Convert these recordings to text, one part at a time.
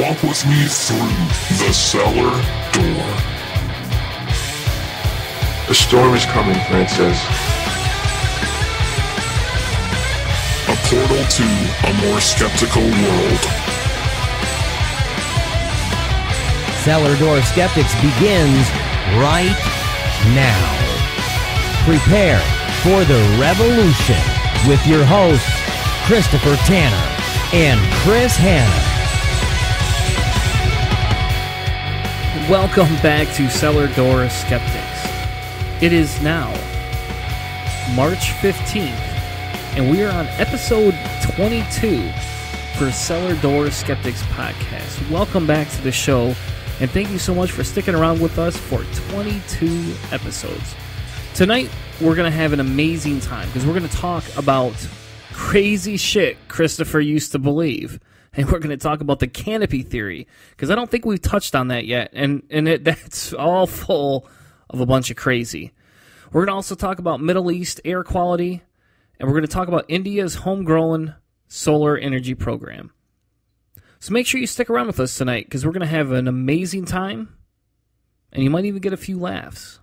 Walk with me through the cellar door. A storm is coming, Francis. A portal to a more skeptical world. Cellar Door Skeptics begins right now. Prepare for the revolution with your hosts, Christopher Tanner and Chris Hanna. Welcome back to Cellar Door Skeptics. It is now March 15th, and we are on episode 22 for Cellar Door Skeptics podcast. Welcome back to the show, and thank you so much for sticking around with us for 22 episodes. Tonight, we're going to have an amazing time because we're going to talk about crazy shit Christopher used to believe. And we're going to talk about the canopy theory because I don't think we've touched on that yet. And that's all full of a bunch of crazy. We're going to also talk about Middle East air quality. And we're going to talk about India's homegrown solar energy program. So make sure you stick around with us tonight because we're going to have an amazing time. And you might even get a few laughs.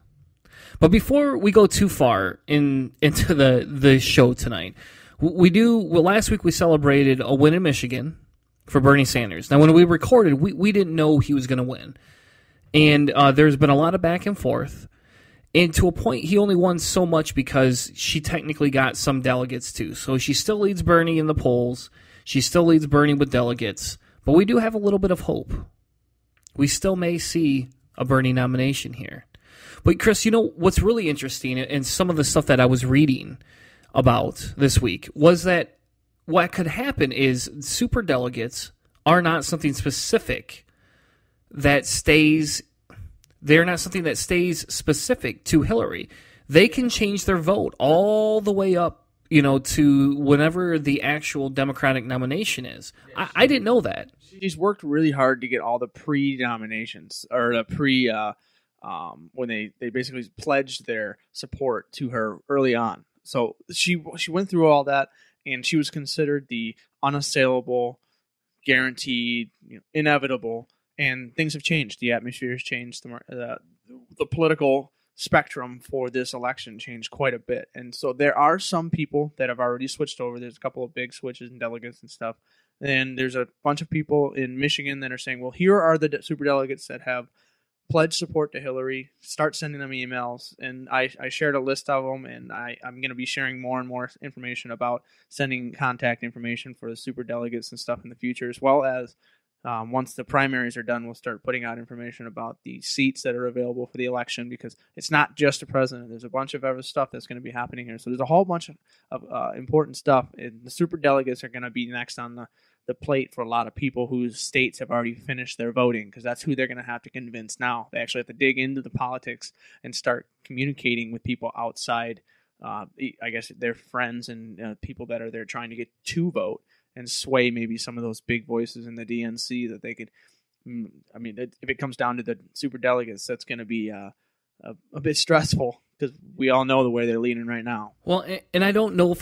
But before we go too far into the show tonight, last week we celebrated a win in Michigan for Bernie Sanders. Now, when we recorded, we didn't know he was going to win. And there's been a lot of back and forth. And to a point, he only won so much because she technically got some delegates too. So she still leads Bernie in the polls. She still leads Bernie with delegates. But we do have a little bit of hope. We still may see a Bernie nomination here. But Chris, you know, what's really interesting, and some of the stuff that I was reading about this week, was that what could happen is super delegates are not something specific that stays. They're not something that stays specific to Hillary. They can change their vote all the way up, to whenever the actual Democratic nomination is. I didn't know that. She's worked really hard to get all the pre-nominations or the when they basically pledged their support to her early on. So she went through all that. And she was considered the unassailable, guaranteed, inevitable. And things have changed. The atmosphere has changed. The political spectrum for this election changed quite a bit. And so there are some people that have already switched over. There's a couple of big switches in delegates and stuff. And there's a bunch of people in Michigan that are saying, well, here are the super delegates that have pledge support to Hillary. Start sending them emails, and I shared a list of them, and I'm going to be sharing more and more information about sending contact information for the super delegates and stuff in the future, as well as once the primaries are done, we'll start putting out information about the seats that are available for the election, because it's not just the president. There's a bunch of other stuff that's going to be happening here. So there's a whole bunch of important stuff, and the super delegates are going to be next on the plate for a lot of people whose states have already finished their voting, because that's who they're going to have to convince now. They actually have to dig into the politics and start communicating with people outside, I guess, their friends and people that are there trying to get to vote and sway maybe some of those big voices in the DNC that they could. I mean, if it comes down to the super delegates, that's going to be a bit stressful, because we all know the way they're leaning right now. Well, and I don't know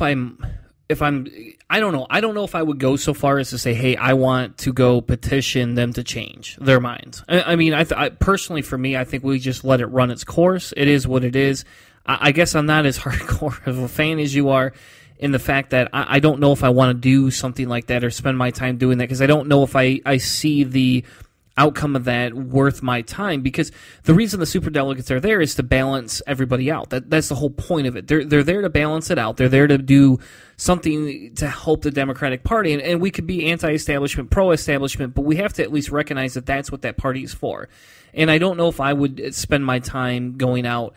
I don't know. I don't know if I would go so far as to say, hey, I want to go petition them to change their minds. I mean, I personally, for me, I think we just let it run its course. It is what it is. I guess I'm not as hardcore of a fan as you are, in the fact that I don't know if I want to do something like that or spend my time doing that, because I don't know if I see the outcome of that worth my time, because the reason the superdelegates are there is to balance everybody out. That's the whole point of it. They're there to balance it out. They're there to do something to help the Democratic Party, and we could be anti-establishment, pro-establishment, but we have to at least recognize that that's what that party is for. And I don't know if I would spend my time going out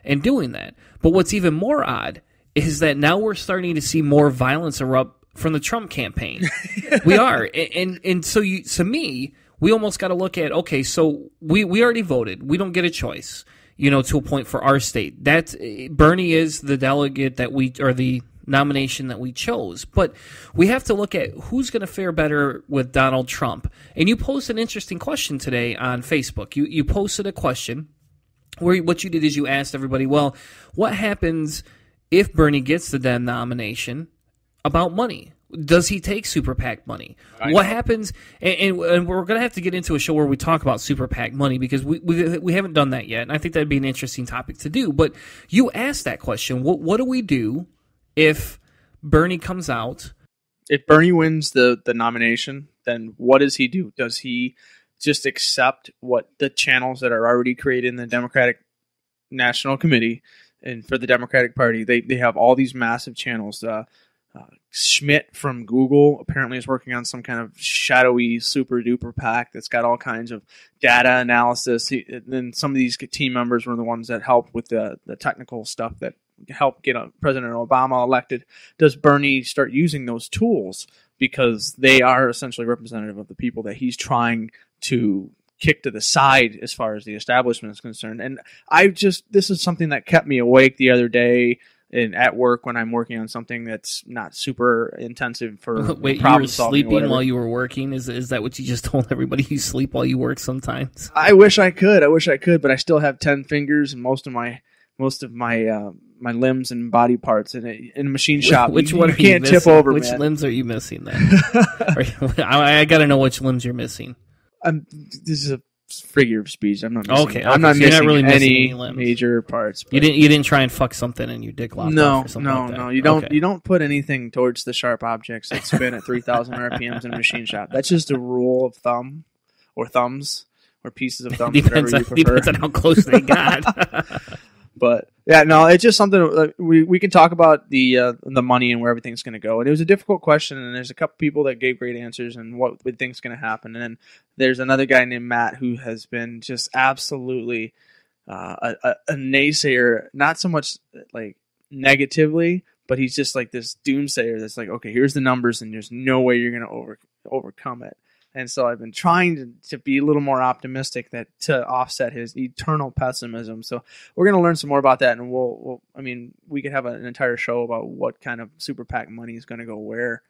and doing that. But what's even more odd is that now we're starting to see more violence erupt from the Trump campaign. We are. And so to me, we almost got to look at, okay, so we already voted. We don't get a choice, to a point for our state. Bernie is the delegate or the nomination that we chose. But we have to look at who's going to fare better with Donald Trump. And you posted an interesting question today on Facebook. You posted a question where what you did is you asked everybody, well, what happens if Bernie gets the Dem nomination about money? Does he take Super PAC money? What happens? And we're going to have to get into a show where we talk about Super PAC money because we haven't done that yet. And I think that'd be an interesting topic to do. But you asked that question. What do we do if Bernie comes out? If Bernie wins the nomination, then what does he do? Does he just accept what the channels that are already created in the Democratic National Committee and for the Democratic Party? They have all these massive channels. Schmidt from Google apparently is working on some kind of shadowy super duper PAC that's got all kinds of data analysis. Then some of these team members were the ones that helped with the technical stuff that helped get President Obama elected. Does Bernie start using those tools because they are essentially representative of the people that he's trying to kick to the side as far as the establishment is concerned? And this is something that kept me awake the other day at work when I'm working on something that's not super intensive for Wait, problem you were solving. Sleeping while you were working? Is that what you just told everybody? You sleep while you work sometimes? I wish I could, but I still have 10 fingers and most of my my limbs and body parts in a machine shop. Which you one are can't you tip missing? over, Which man. limbs are you missing then? I got to know which limbs you're missing. This is a figure of speech. I'm not missing. Okay, I'm not so you're missing not really missing any any limbs. major parts. You didn't try and fuck something and your dick lopped off or something like that? No. You don't put anything towards the sharp objects that spin at 3,000 RPMs in a machine shop. That's just a rule of thumb, or thumbs, or pieces of thumbs, whatever you prefer. Depends on how close they got. But yeah, no, it's just something we can talk about the money and where everything's going to go. And it was a difficult question, and there's a couple people that gave great answers and what we think's going to happen. And then there's another guy named Matt who has been just absolutely a naysayer, not so much like negatively, but he's just like this doomsayer that's like, okay, here's the numbers, and there's no way you're going to overcome it. And so I've been trying to be a little more optimistic to offset his eternal pessimism. So we're going to learn some more about that, and we could have an entire show about what kind of Super PAC money is going to go where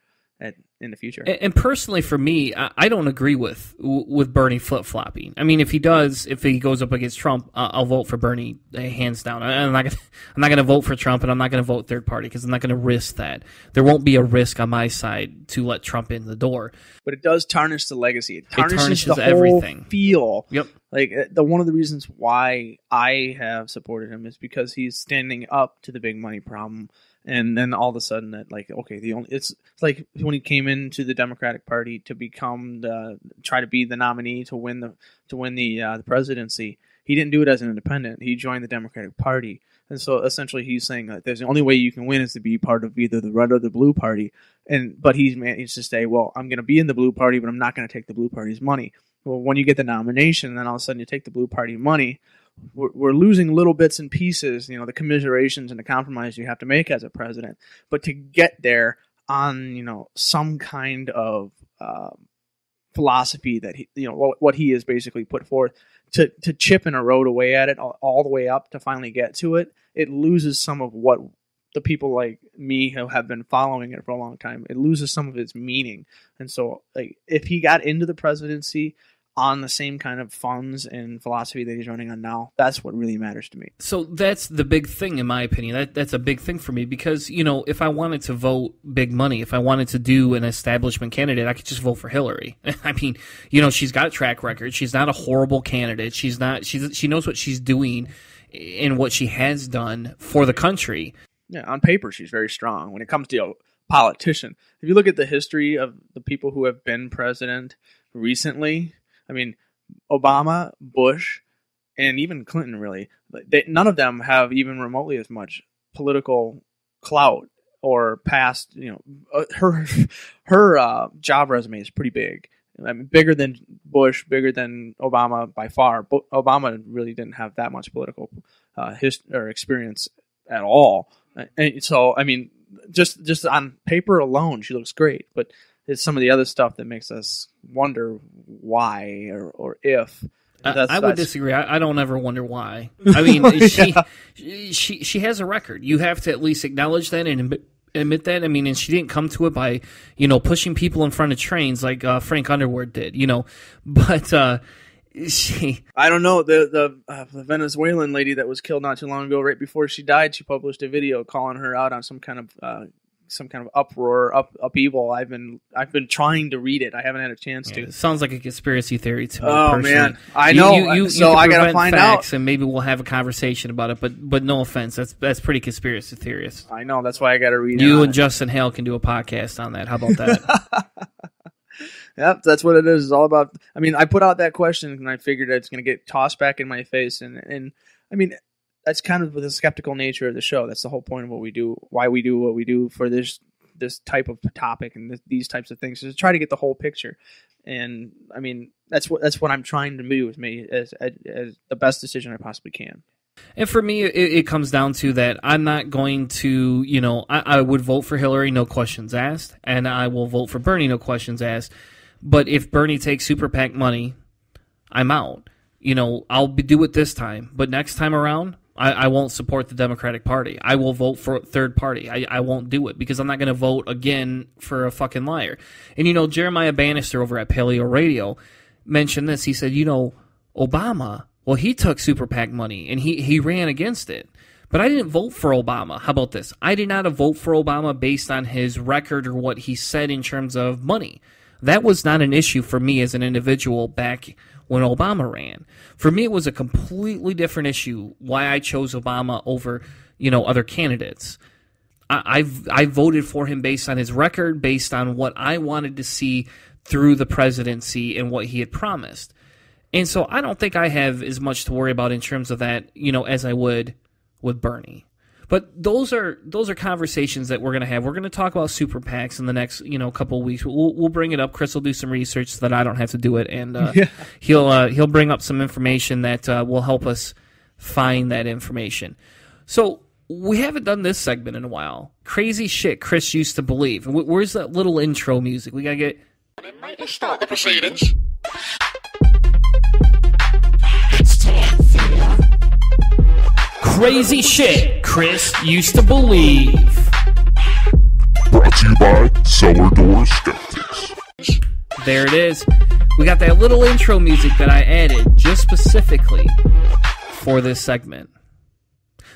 in the future. And personally, for me, I don't agree with Bernie flip-flopping. I mean, if he goes up against Trump, I'll vote for Bernie hands down. I'm not going to vote for Trump, and I'm not going to vote third party because I'm not going to risk that. There won't be a risk on my side to let Trump in the door. But it does tarnish the legacy. It tarnishes the whole everything. Feel. Yep. Like one of the reasons why I have supported him is because he's standing up to the big money problem. And then all of a sudden, that like, okay, it's like when he came into the Democratic Party to try to be the nominee to win the presidency. He didn't do it as an independent. He joined the Democratic Party, and so essentially he's saying that there's the only way you can win is to be part of either the red or the blue party. But he's managed to say, well, I'm going to be in the blue party, but I'm not going to take the blue party's money. Well, when you get the nomination, then all of a sudden you take the blue party money. We're losing little bits and pieces, the commiserations and the compromise you have to make as a president. But to get there on, some kind of philosophy that what he has basically put forth, to chip and erode away at it all the way up to finally get to it, it loses some of what the people like me who have been following it for a long time. It loses some of its meaning. And so, like, if he got into the presidency on the same kind of funds and philosophy that he's running on now, that's what really matters to me. So that's the big thing, in my opinion. That's a big thing for me because, if I wanted to vote big money, if I wanted to do an establishment candidate, I could just vote for Hillary. I mean, she's got a track record. She's not a horrible candidate. She knows what she's doing and what she has done for the country. Yeah, on paper, she's very strong. When it comes to a politician, if you look at the history of the people who have been president recently, I mean, Obama, Bush, and even Clinton, really, none of them have even remotely as much political clout or past, her job resume is pretty big. I mean, bigger than Bush, bigger than Obama by far. But Obama really didn't have that much political experience at all. And so, I mean, just on paper alone, she looks great. But it's some of the other stuff that makes us wonder why or if. I would disagree. I don't ever wonder why. I mean, she has a record. You have to at least acknowledge that and admit that. I mean, and she didn't come to it by, pushing people in front of trains like Frank Underwood did, But she... I don't know. The Venezuelan lady that was killed not too long ago, right before she died, she published a video calling her out on some kind of some kind of uproar, upheaval. I've been trying to read it. I haven't had a chance to. It sounds like a conspiracy theory to me. Oh personally. man, I know. So I gotta find out, and maybe we'll have a conversation about it. But no offense, that's pretty conspiracy theorist. I know. That's why I gotta read. You and Justin Hale can do a podcast on that. How about that? Yep, that's what it is. It's all about. I mean, I put out that question and I figured it's going to get tossed back in my face, and I mean, that's kind of the skeptical nature of the show. That's the whole point of what we do, why we do what we do for this type of topic and these types of things, is to try to get the whole picture. And I mean, that's what I'm trying to do, is make as the best decision I possibly can. And for me, it comes down to that I'm not going to, I would vote for Hillary, no questions asked, and I will vote for Bernie, no questions asked. But if Bernie takes Super PAC money, I'm out. I'll do it this time. But next time around, I won't support the Democratic Party. I will vote for a third party. I won't do it because I'm not going to vote again for a fucking liar. And, Jeremiah Bannister over at Paleo Radio mentioned this. He said, Obama, well, he took Super PAC money and he ran against it. But I didn't vote for Obama. How about this? I did not vote for Obama based on his record or what he said in terms of money. That was not an issue for me as an individual back when Obama ran. For me, it was a completely different issue why I chose Obama over, other candidates. I voted for him based on his record, based on what I wanted to see through the presidency and what he had promised. And so I don't think I have as much to worry about in terms of that, as I would with Bernie. But those are conversations that we're going to have. We're going to talk about super PACs in the next couple of weeks. We'll bring it up. Chris will do some research so that I don't have to do it, and he'll bring up some information that will help us find that information. So we haven't done this segment in a while. Crazy shit Chris used to believe. Where's that little intro music? We got to get. Let's start the proceedings. Crazy shit Chris used to believe. Brought to you by Cellar Door Skeptics. There it is. We got that little intro music that I added just specifically for this segment.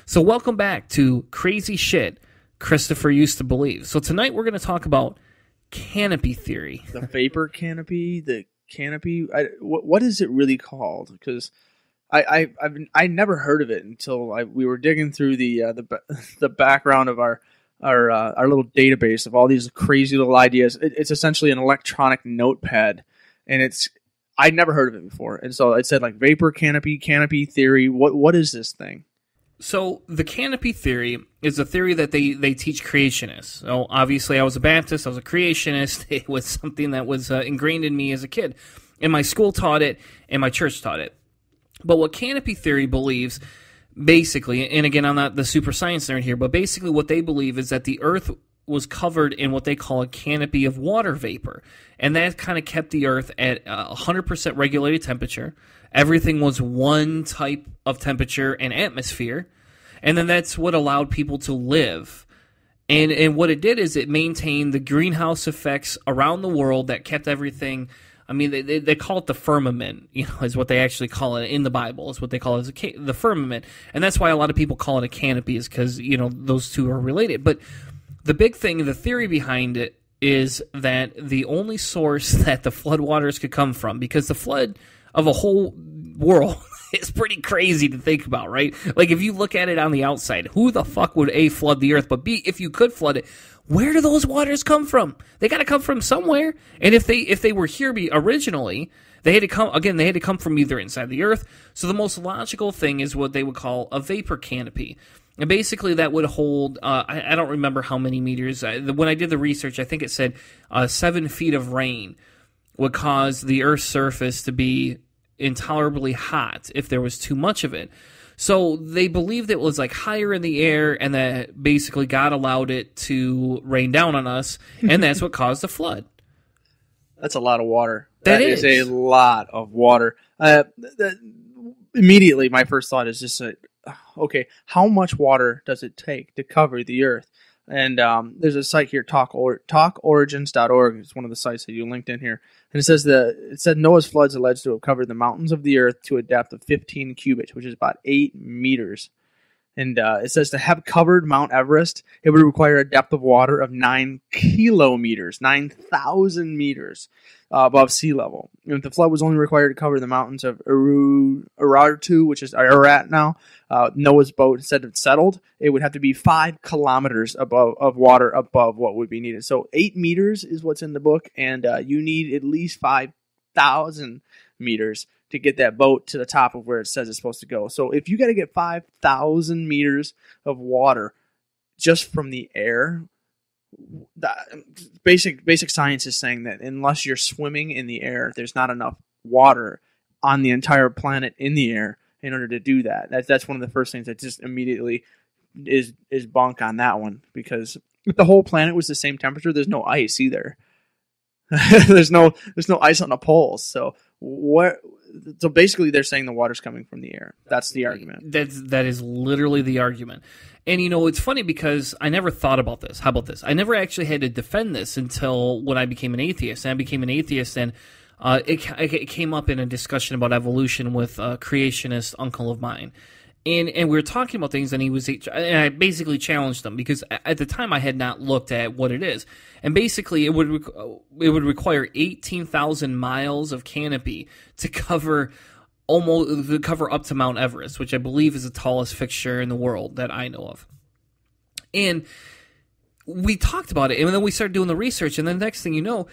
So welcome back to Crazy Shit Christopher Used to Believe. So tonight we're going to talk about canopy theory. The vapor canopy, the canopy. What is it really called? Because I never heard of it until we were digging through the background of our little database of all these crazy little ideas. It's essentially an electronic notepad, and I'd never heard of it before. And so it said like vapor canopy theory. What is this thing? So the canopy theory is a theory that they teach creationists. So obviously I was a Baptist, I was a creationist. It was something that was ingrained in me as a kid. And my school taught it, and my church taught it. But what canopy theory believes, basically, and again, I'm not the super science nerd here, but basically what they believe is that the Earth was covered in what they call a canopy of water vapor. And that kind of kept the Earth at 100% regulated temperature. Everything was one type of temperature and atmosphere. And then that's what allowed people to live. And what it did is it maintained the greenhouse effects around the world that kept everything. I mean, they call it the firmament, is what they actually call it in the Bible. Is what they call it the firmament. And that's why a lot of people call it a canopy, is because, those two are related. But the big thing, the theory behind it, is that the only source that the floodwaters could come from, because the flood of a whole world is pretty crazy to think about, right? Like, if you look at it on the outside, who the fuck would A, flood the earth, but B, if you could flood it, where do those waters come from? They got to come from somewhere. And if they were here originally, they had to come from either inside the earth. So the most logical thing is what they would call a vapor canopy. And basically that would hold, I don't remember how many meters. When I did the research, I think it said 7 feet of rain would cause the Earth's surface to be intolerably hot if there was too much of it. So they believed it was like higher in the air, and that basically God allowed it to rain down on us, and that's what caused the flood. That's a lot of water. That is a lot of water. Immediately, my first thought is just, okay, how much water does it take to cover the Earth? And there's a site here, talkorigins.org. It's one of the sites that you linked in here. And it said Noah's floods alleged to have covered the mountains of the earth to a depth of 15 cubits, which is about 8 meters. And it says to have covered Mount Everest, it would require a depth of water of 9 kilometers, 9,000 meters above sea level. And if the flood was only required to cover the mountains of Urartu, which is Ararat now, Noah's boat, instead of settled, it would have to be 5 kilometers of water above what would be needed. So 8 meters is what's in the book, and you need at least 5,000 meters to get that boat to the top of where it says it's supposed to go. So if you got to get 5,000 meters of water just from the air, basic science is saying that unless you're swimming in the air, there's not enough water on the entire planet in the air in order to do that. That's one of the first things that just immediately is bunk on that one, because if the whole planet was the same temperature, there's no ice either. there's no ice on the poles. So basically they're saying the water's coming from the air. That's the argument. That is literally the argument. And it's funny because I never thought about this. How about this? I never actually had to defend this until when I became an atheist. And I became an atheist, and it came up in a discussion about evolution with a creationist uncle of mine. And we were talking about things, and I basically challenged them because at the time I had not looked at what it is. And basically, it would require 18,000 miles of canopy to cover up to Mount Everest, which I believe is the tallest fixture in the world that I know of. And we talked about it, and then we started doing the research, and the next thing you know,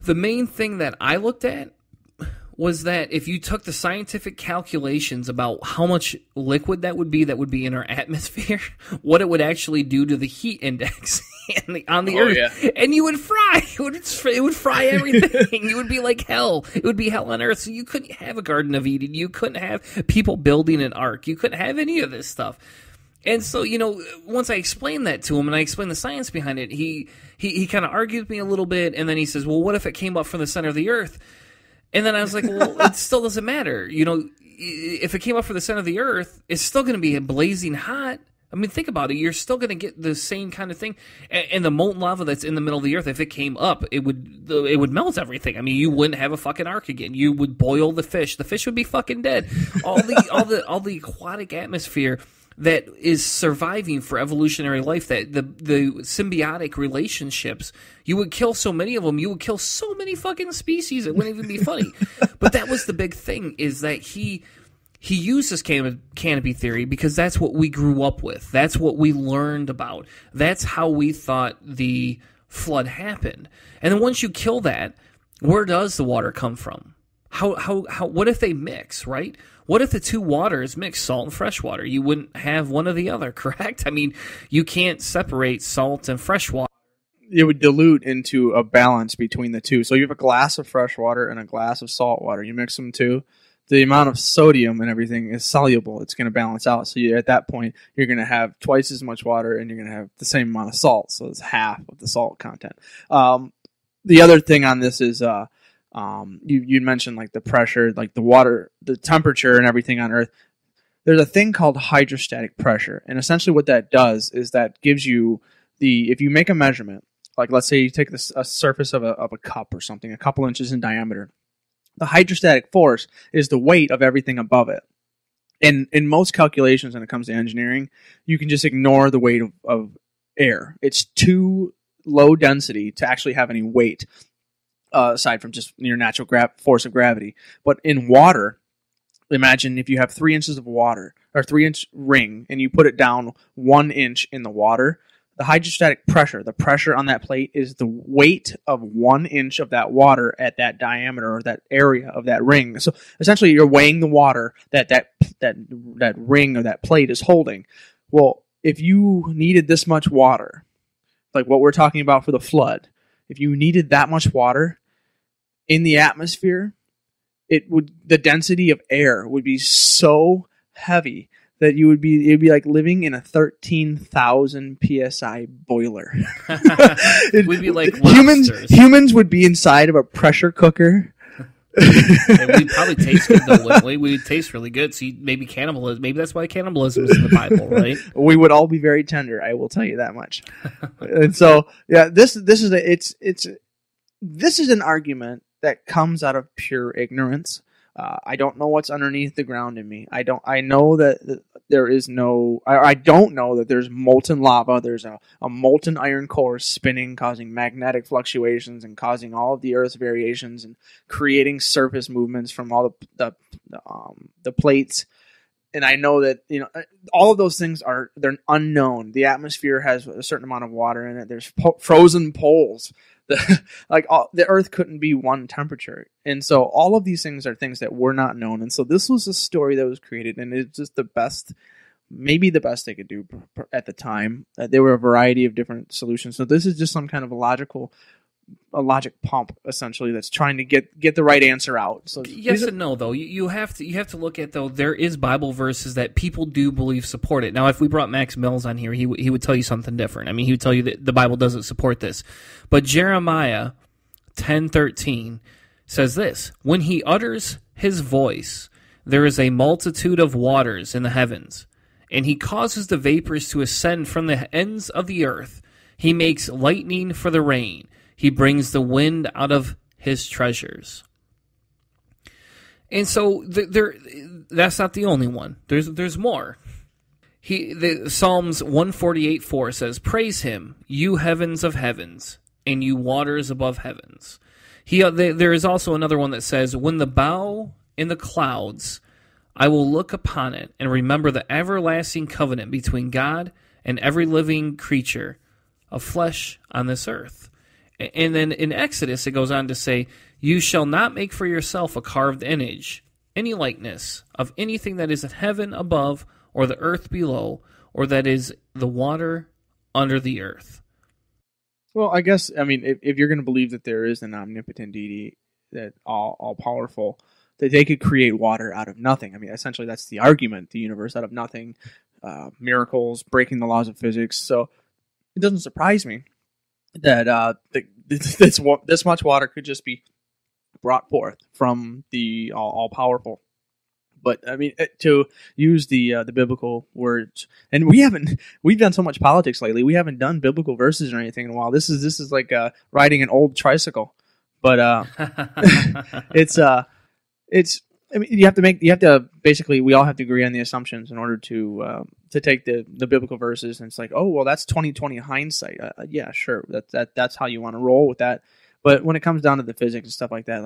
the main thing that I looked at was that if you took the scientific calculations about how much liquid that would be in our atmosphere, what it would actually do to the heat index on the Earth, yeah. And you would fry. It would fry everything. It would be like hell. It would be hell on Earth. So you couldn't have a Garden of Eden. You couldn't have people building an ark. You couldn't have any of this stuff. And so, once I explained that to him and I explained the science behind it, he kind of argued with me a little bit, and then he says, well, what if it came up from the center of the Earth? And then I was like, well, it still doesn't matter. If it came up from the center of the Earth, it's still going to be blazing hot. I mean, think about it. You're still going to get the same kind of thing. And the molten lava that's in the middle of the Earth, if it came up, it would melt everything. I mean, you wouldn't have a fucking ark again. You would boil the fish. The fish would be fucking dead. All the aquatic atmosphere that is surviving for evolutionary life, that the symbiotic relationships, you would kill so many of them, you would kill so many fucking species, it wouldn't even be funny. But that was the big thing, is that he used this canopy theory because that's what we grew up with. That's what we learned about. That's how we thought the flood happened. And then once you kill that, where does the water come from? How what if they mix, right? What if the two waters mix, salt and fresh water? You wouldn't have one or the other, correct? I mean, you can't separate salt and fresh water. It would dilute into a balance between the two. So you have a glass of fresh water and a glass of salt water. You mix them two. The amount of sodium and everything is soluble. It's going to balance out. So at that point, you're going to have twice as much water and you're going to have the same amount of salt. So it's half of the salt content. The other thing on this is... you mentioned like the pressure, like the water, the temperature and everything on Earth. There's a thing called hydrostatic pressure. And essentially what that does is that gives you if you make a measurement, like let's say you take a surface of a cup or something, a couple inches in diameter, the hydrostatic force is the weight of everything above it. And in most calculations when it comes to engineering, you can just ignore the weight of air. It's too low density to actually have any weight. Aside from just your natural force of gravity. But in water, imagine if you have 3 inches of water, or 3-inch ring, and you put it down 1 inch in the water, the hydrostatic pressure, the pressure on that plate, is the weight of 1 inch of that water at that diameter or that area of that ring. So essentially you're weighing the water that ring or that plate is holding. Well, if you needed this much water, like what we're talking about for the flood, if you needed that much water in the atmosphere, the density of air would be so heavy that it'd be like living in a 13,000 psi boiler. We'd be like lobsters. Humans would be inside of a pressure cooker. And we'd probably taste good though, wouldn't we? We'd taste really good. So maybe cannibalism. Maybe that's why cannibalism is in the Bible, right? We would all be very tender. I will tell you that much. And so, yeah, this is an argument that comes out of pure ignorance. I don't know what's underneath the ground in me. I know that there is no. I don't know that there's molten lava. There's a molten iron core spinning, causing magnetic fluctuations and causing all of the Earth's variations and creating surface movements from all the plates. And I know that all of those things they're unknown. The atmosphere has a certain amount of water in it. There's frozen poles. The Earth couldn't be one temperature, and so all of these things are things that were not known. And so this was a story that was created, and it's just the best, maybe the best they could do at the time. There were a variety of different solutions. So this is just some kind of a logic pump, essentially, that's trying to get the right answer out. So yes and no, though. You have to look at, though, there is Bible verses that people do believe support it. Now, if we brought Max Mills on here, he would tell you something different. I mean, he would tell you that the Bible doesn't support this. But Jeremiah 10:13 says this: "When he utters his voice, there is a multitude of waters in the heavens, and he causes the vapors to ascend from the ends of the earth. He makes lightning for the rain. He brings the wind out of his treasures." And so that's not the only one. There's more. Psalms 148:4 says, "Praise him, you heavens of heavens, and you waters above heavens." There is also another one that says, "When the bow in the clouds, I will look upon it and remember the everlasting covenant between God and every living creature of flesh on this earth." And then in Exodus, it goes on to say, "You shall not make for yourself a carved image, any likeness of anything that is in heaven above, or the earth below, or that is the water under the earth." Well, I guess, I mean, if you're going to believe that there is an omnipotent deity, that all powerful, that they could create water out of nothing. I mean, essentially, that's the argument: the universe out of nothing, miracles, breaking the laws of physics. So it doesn't surprise me that this much water could just be brought forth from the all powerful. But I mean, to use the biblical words, and we've done so much politics lately. We haven't done biblical verses or anything in a while. This is like riding an old tricycle. But it's I mean, you have to basically, we all have to agree on the assumptions in order to take the biblical verses. And it's like, oh well, that's 20/20 hindsight. Yeah, sure, that's how you want to roll with that. But when it comes down to the physics and stuff like that,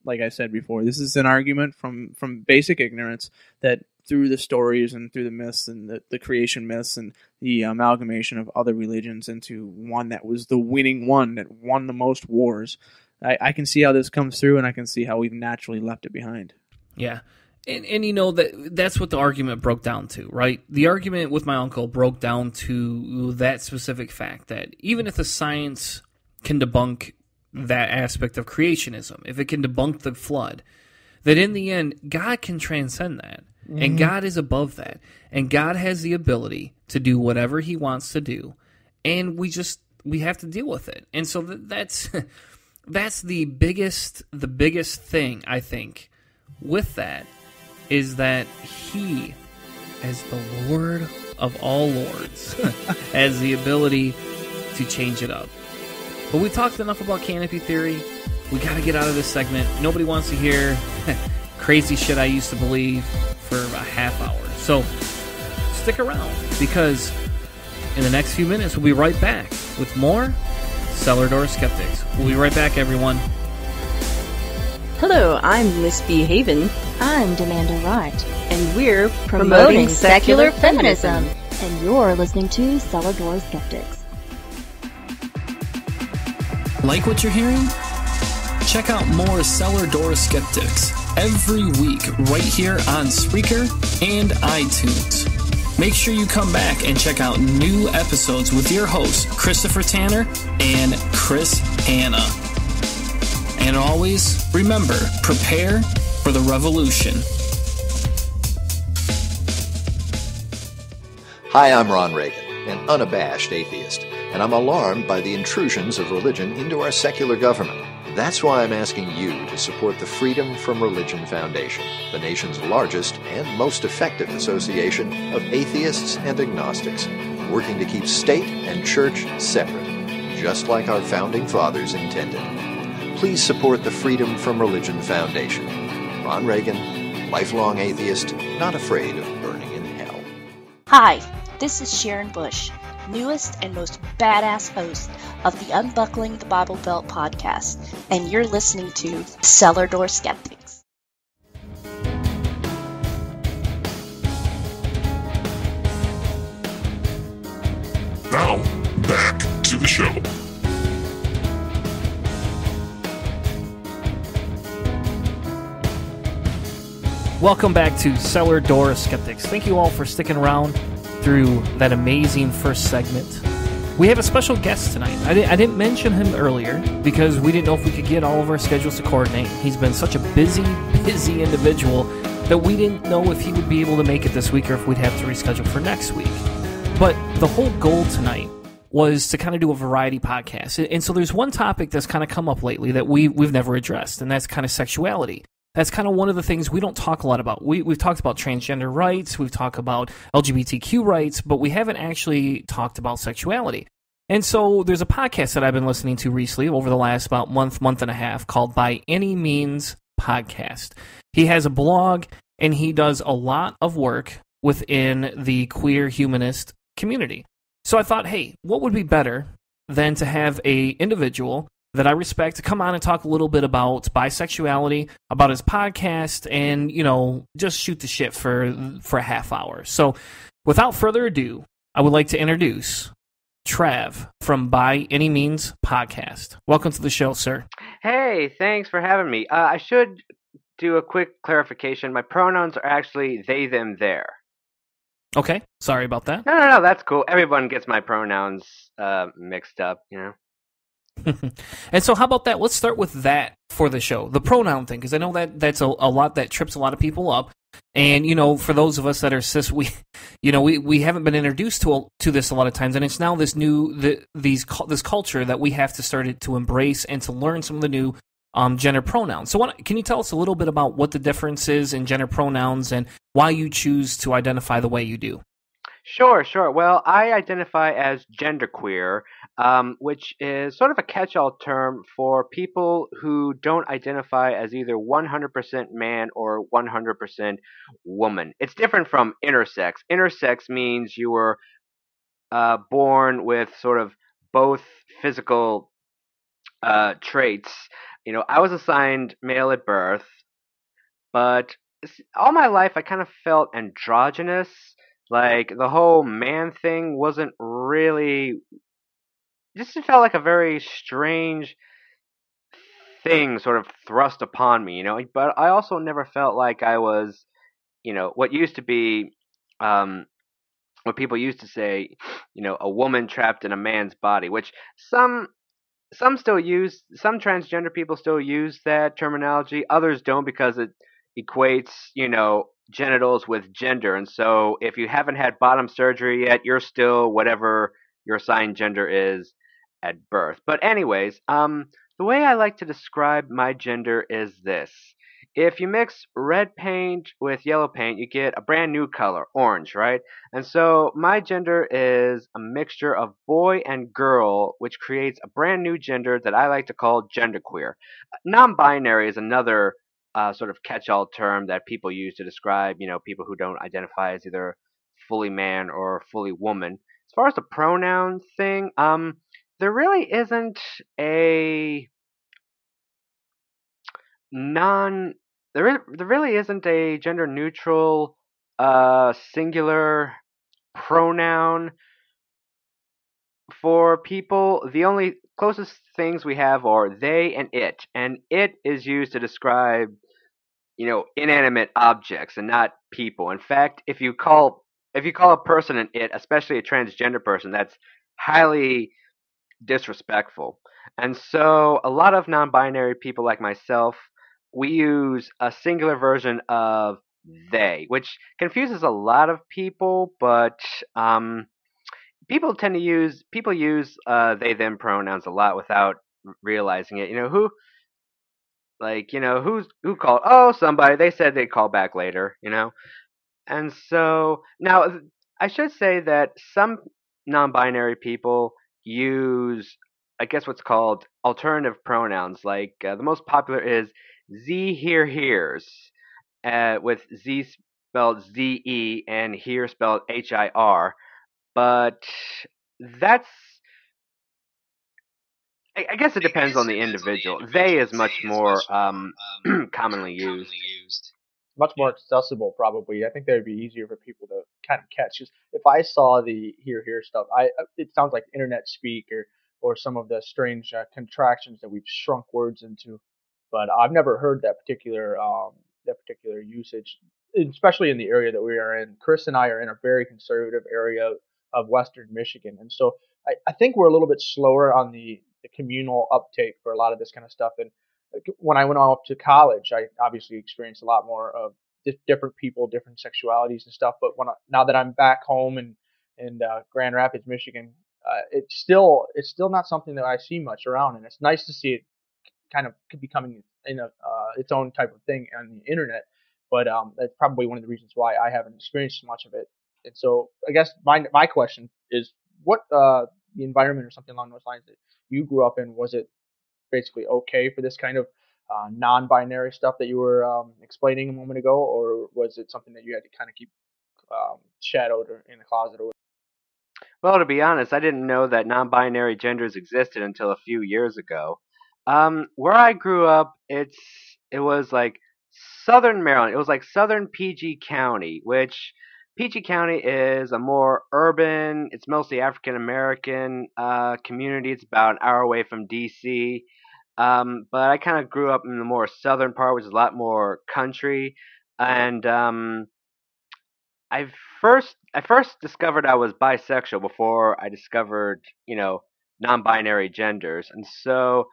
like I said before, this is an argument from basic ignorance that through the stories and through the myths and the creation myths and the amalgamation of other religions into one that was the winning one that won the most wars, I can see how this comes through, and I can see how we've naturally left it behind. Yeah. And you know, that's what the argument broke down to, right? The argument with my uncle broke down to that specific fact that even if the science can debunk that aspect of creationism, if it can debunk the flood, that in the end, God can transcend that. Mm-hmm. And God is above that. And God has the ability to do whatever he wants to do. And we have to deal with it. And so that's the biggest thing, I think, with that, is that he, as the Lord of all lords, has the ability to change it up. But we talked enough about canopy theory. We got to get out of this segment. Nobody wants to hear crazy shit I used to believe for a half hour. So stick around, because in the next few minutes we'll be right back with more Cellar Door Skeptics. We'll be right back, everyone. Hello, I'm Miss B. Haven. I'm Demanda Wright. And we're promoting secular feminism. And you're listening to Cellar Door Skeptics. Like what you're hearing? Check out more Cellar Door Skeptics every week right here on Spreaker and iTunes. Make sure you come back and check out new episodes with your hosts, Christopher Tanner and Chris Hanna. And always, remember, prepare for the revolution. Hi, I'm Ron Reagan, an unabashed atheist, and I'm alarmed by the intrusions of religion into our secular government. That's why I'm asking you to support the Freedom from Religion Foundation, the nation's largest and most effective association of atheists and agnostics, working to keep state and church separate, just like our founding fathers intended. Please support the Freedom from Religion Foundation. Ron Reagan, lifelong atheist, not afraid of burning in hell. Hi, this is Sharon Bush, newest and most badass host of the Unbuckling the Bible Belt podcast, and you're listening to Cellar Door Skeptics. Now, back to the show. Welcome back to Cellar Door Skeptics. Thank you all for sticking around through that amazing first segment. We have a special guest tonight. I didn't mention him earlier because we didn't know if we could get all of our schedules to coordinate. He's been such a busy individual that we didn't know if he would be able to make it this week or if we'd have to reschedule for next week. But the whole goal tonight was to kind of do a variety podcast. And so there's one topic that's kind of come up lately that we've never addressed, and that's kind of sexuality. That's kind of one of the things we don't talk a lot about. We've talked about transgender rights, we've talked about LGBTQ rights, but we haven't actually talked about sexuality. And so there's a podcast that I've been listening to recently over the last about month and a half called By Any Means Podcast. He has a blog, and he does a lot of work within the queer humanist community. So I thought, hey, what would be better than to have a individual that I respect to come on and talk a little bit about bisexuality, about his podcast, and, you know, just shoot the shit for a half hour. So without further ado, I would like to introduce Trav from By Any Means Podcast. Welcome to the show, sir. Hey, thanks for having me. I should do a quick clarification. My pronouns are actually they, them, their. Okay, sorry about that. No, that's cool. Everyone gets my pronouns mixed up, you know. And so how about that? Let's start with that for the show, the pronoun thing, because I know that that's a lot that trips a lot of people up. And, you know, for those of us that are cis, we haven't been introduced to this a lot of times, and it's now this this culture that we have to start to embrace and to learn some of the new gender pronouns. So can you tell us a little bit about what the difference is in gender pronouns and why you choose to identify the way you do? Sure. Well, I identify as genderqueer, which is sort of a catch-all term for people who don't identify as either 100% man or 100% woman. It's different from intersex. Intersex means you were born with sort of both physical traits. You know, I was assigned male at birth, but all my life I kind of felt androgynous. Like, the whole man thing wasn't really... Just it felt like a very strange thing sort of thrust upon me, you know? But I also never felt like I was, you know, what used to be... what people used to say, you know, a woman trapped in a man's body, which some still use... Some transgender people still use that terminology. Others don't because it equates, you know, genitals with gender, and so if you haven't had bottom surgery yet, you're still whatever your assigned gender is at birth. But anyways, the way I like to describe my gender is this. If you mix red paint with yellow paint, you get a brand new color, orange, right? And so my gender is a mixture of boy and girl, which creates a brand new gender that I like to call genderqueer. Non-binary is another sort of catch-all term that people use to describe, you know, people who don't identify as either fully man or fully woman. As far as the pronoun thing, there really isn't a there really isn't a gender-neutral singular pronoun for people. The only closest things we have are they and it is used to describe, you know, inanimate objects and not people. In fact, if you call a person an it, especially a transgender person, that's highly disrespectful. And so a lot of non-binary people like myself, we use a singular version of they, which confuses a lot of people, but people use they them pronouns a lot without realizing it. You know, who called? Oh, somebody. They said they'd call back later, you know? And so, now, I should say that some non-binary people use, I guess, what's called alternative pronouns. Like, the most popular is Z here's, with Z spelled Z-E and here spelled H-I-R. But that's, I guess it depends on the individual. They is much more commonly used. Much more accessible, probably. I think that would be easier for people to kind of catch. Just if I saw the here stuff, it sounds like internet speak or some of the strange contractions that we've shrunk words into. But I've never heard that particular usage, especially in the area that we are in. Chris and I are in a very conservative area of Western Michigan, and so I think we're a little bit slower on the communal uptake for a lot of this kind of stuff. And when I went off to college, I obviously experienced a lot more of different people, different sexualities and stuff. But now that I'm back home in Grand Rapids, Michigan, it's still not something that I see much around, and it's nice to see it kind of becoming its own type of thing on the internet. But that's probably one of the reasons why I haven't experienced much of it. And so I guess my question is, what the environment or something along those lines that you grew up in, was it basically okay for this kind of non-binary stuff that you were explaining a moment ago, or was it something that you had to kind of keep shadowed or in a closet? Or Well, to be honest, I didn't know that non-binary genders existed until a few years ago. Where I grew up, it was like Southern Maryland. It was like Southern PG County, which PG County is a more urban. It's mostly African American community. It's about an hour away from DC. But I kind of grew up in the more southern part, which is a lot more country. And I first discovered I was bisexual before I discovered, non-binary genders. And so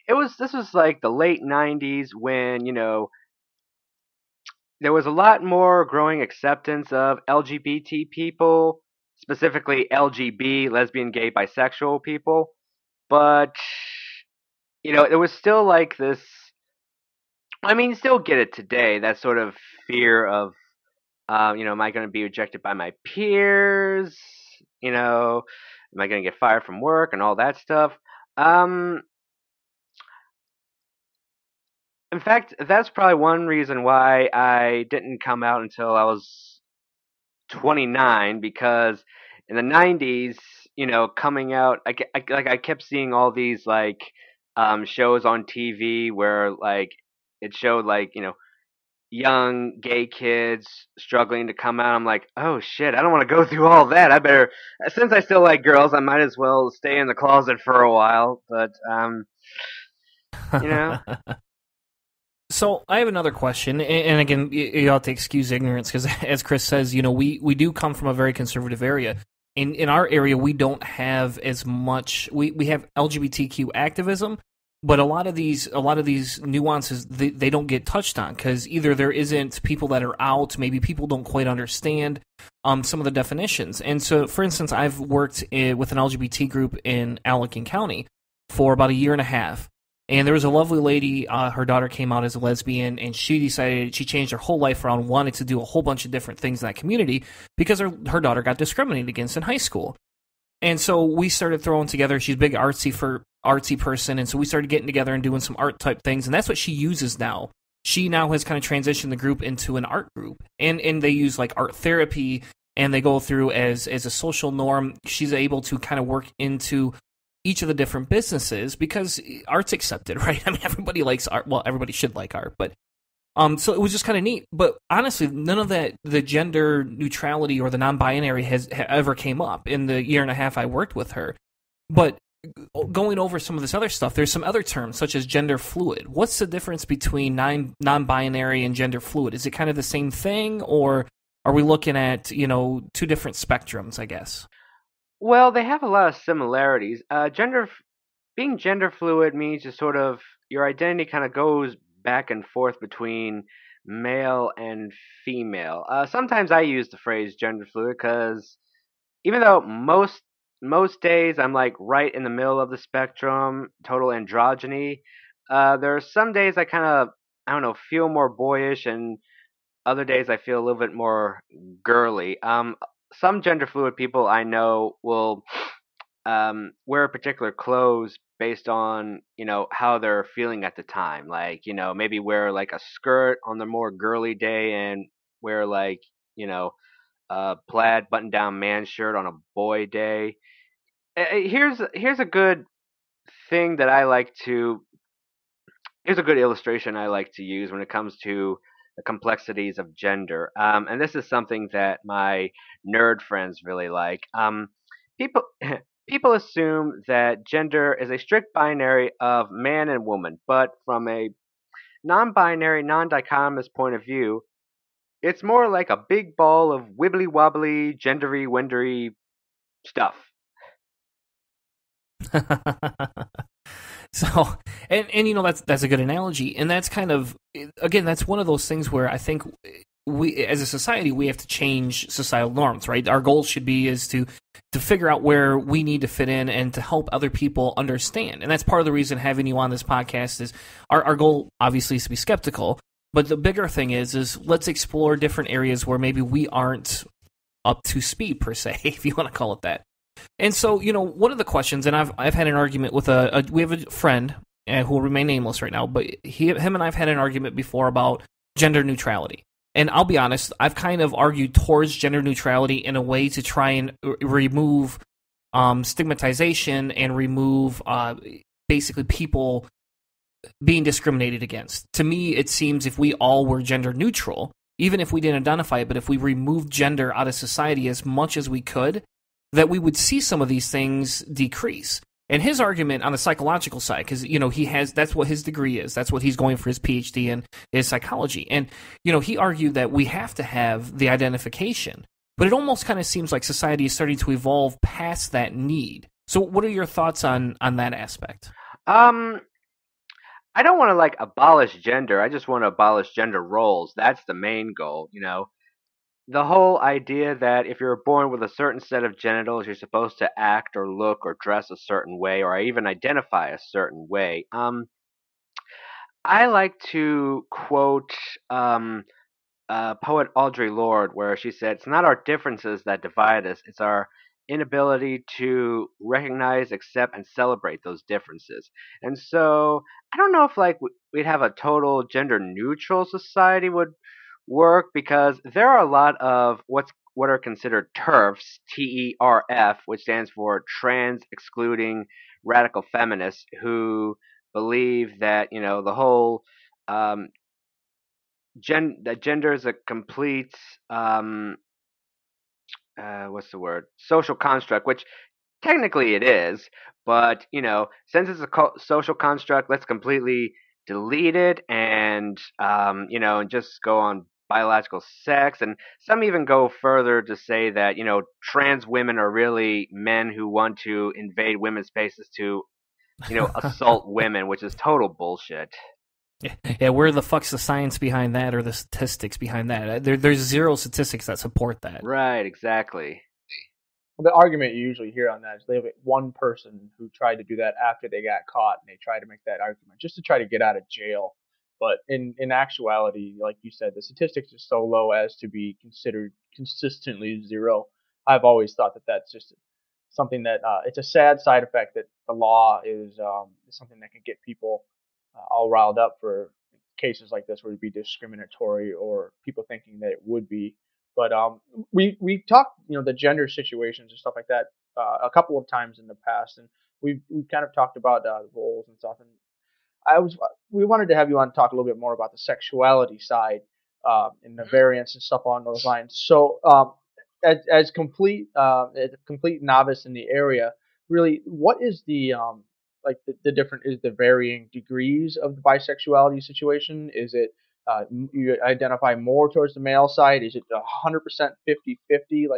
this was like the late 90s when, there was a lot more growing acceptance of LGBT people, specifically LGB, lesbian, gay, bisexual people. But, there was still like this, I mean, you still get it today, that sort of fear of, am I going to be rejected by my peers? Am I going to get fired from work and all that stuff? Um, in fact, that's probably one reason why I didn't come out until I was 29, because in the 90s, coming out, I kept seeing all these like shows on TV where like it showed like, young gay kids struggling to come out. I'm like, oh shit, I don't want to go through all that. I better, since I still like girls, I might as well stay in the closet for a while. But you know. So I have another question, and again, you have to excuse ignorance because, as Chris says, we do come from a very conservative area. In our area, we don't have as much. We have LGBTQ activism, but a lot of these nuances they don't get touched on because either there isn't people that are out, maybe people don't quite understand some of the definitions. And so, for instance, I've worked with an LGBT group in Allegan County for about a year and a half. And there was a lovely lady, her daughter came out as a lesbian, and she changed her whole life around, wanted to do a whole bunch of different things in that community because her daughter got discriminated against in high school. And so we started throwing together, she's a big artsy person, and so we started getting together and doing some art type things, and that's what she uses now. She now has kind of transitioned the group into an art group, and they use like art therapy, and they go through as a social norm. She's able to kind of work into each of the different businesses because art's accepted, right? I mean, everybody likes art. Well, everybody should like art, but so it was just kind of neat. But honestly, none of that, the gender neutrality or the non-binary has ever came up in the year and a half I worked with her. But going over some of this other stuff, there's some other terms such as gender fluid. What's the difference between non-binary and gender fluid? Is it kind of the same thing, or are we looking at two different spectrums, I guess? Well, they have a lot of similarities. Being gender fluid means just sort of your identity kind of goes back and forth between male and female. Sometimes I use the phrase gender fluid because even though most days I'm like right in the middle of the spectrum, total androgyny, there are some days I kind of, I don't know, feel more boyish, and other days I feel a little bit more girly. Some gender fluid people I know will wear particular clothes based on, how they're feeling at the time. Like, maybe wear like a skirt on the more girly day and wear like, a plaid button down man shirt on a boy day. Here's a good thing that I like to here's a good illustration I like to use when it comes to the complexities of gender. And this is something that my nerd friends really like. People people assume that gender is a strict binary of man and woman, but from a non-binary, non-dichotomous point of view, it's more like a big ball of wibbly wobbly, gendery, wendery stuff. So, and that's a good analogy, and that's kind of, again, that's one of those things where I think we, as a society, we have to change societal norms, right? Our goal should be is to figure out where we need to fit in and to help other people understand, and that's part of the reason having you on this podcast is our goal obviously is to be skeptical, but the bigger thing is let's explore different areas where maybe we aren't up to speed per se, if you want to call it that. And so, one of the questions, and I've had an argument with we have a friend who will remain nameless right now, but him and I've had an argument before about gender neutrality. And I'll be honest, I've kind of argued towards gender neutrality in a way to try and remove stigmatization and remove basically people being discriminated against. To me, it seems if we all were gender neutral, even if we didn't identify it, but if we removed gender out of society as much as we could, that we would see some of these things decrease. And his argument on the psychological side, because, that's what his degree is. That's what he's going for his PhD in, is psychology. And, he argued that we have to have the identification. But it almost kind of seems like society is starting to evolve past that need. So what are your thoughts on that aspect? I don't want to, abolish gender. I just want to abolish gender roles. That's the main goal, The whole idea that if you're born with a certain set of genitals, you're supposed to act or look or dress a certain way, or even identify a certain way. I like to quote poet Audre Lorde, where she said, "It's not our differences that divide us; it's our inability to recognize, accept, and celebrate those differences." And so, I don't know if we'd have a total gender neutral society would work, because there are a lot of what are considered TERFs, TERF, which stands for trans excluding radical feminists, who believe that the whole that gender is a complete what's the word, social construct, which technically it is, but since it's a social construct, let's completely delete it and and just go on biological sex. And some even go further to say that trans women are really men who want to invade women's spaces to assault women, which is total bullshit. Yeah, where the fuck's the science behind that, or the statistics behind that? There's zero statistics that support that. Right, exactly. The argument you usually hear on that is they have one person who tried to do that after they got caught, and they tried to make that argument just to try to get out of jail. But in actuality, like you said, the statistics are so low as to be considered consistently zero. I've always thought that that's just something that it's a sad side effect that the law is something that can get people all riled up for cases like this where it'd be discriminatory or people thinking that it would be. But we talked, the gender situations and stuff like that a couple of times in the past, and we kind of talked about roles and stuff. And we wanted to have you on to talk a little bit more about the sexuality side and the variants and stuff along those lines. So as a complete novice in the area, really, what is the the different, is the varying degrees of the bisexuality situation? Is it you identify more towards the male side? Is it 100% 50-50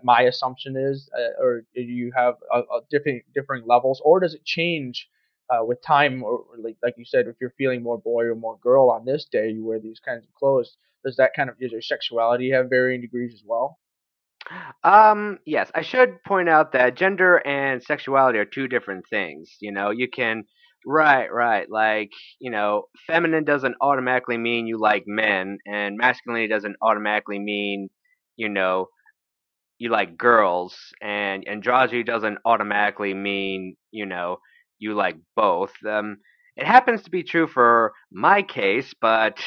my assumption is, or do you have differing levels, or does it change with time, or like you said, if you're feeling more boy or more girl on this day, you wear these kinds of clothes? Does your sexuality have varying degrees as well? Yes, I should point out that gender and sexuality are two different things. You can, right, feminine doesn't automatically mean you like men, and masculinity doesn't automatically mean, you like girls, and androgyny doesn't automatically mean, you like both. It happens to be true for my case, but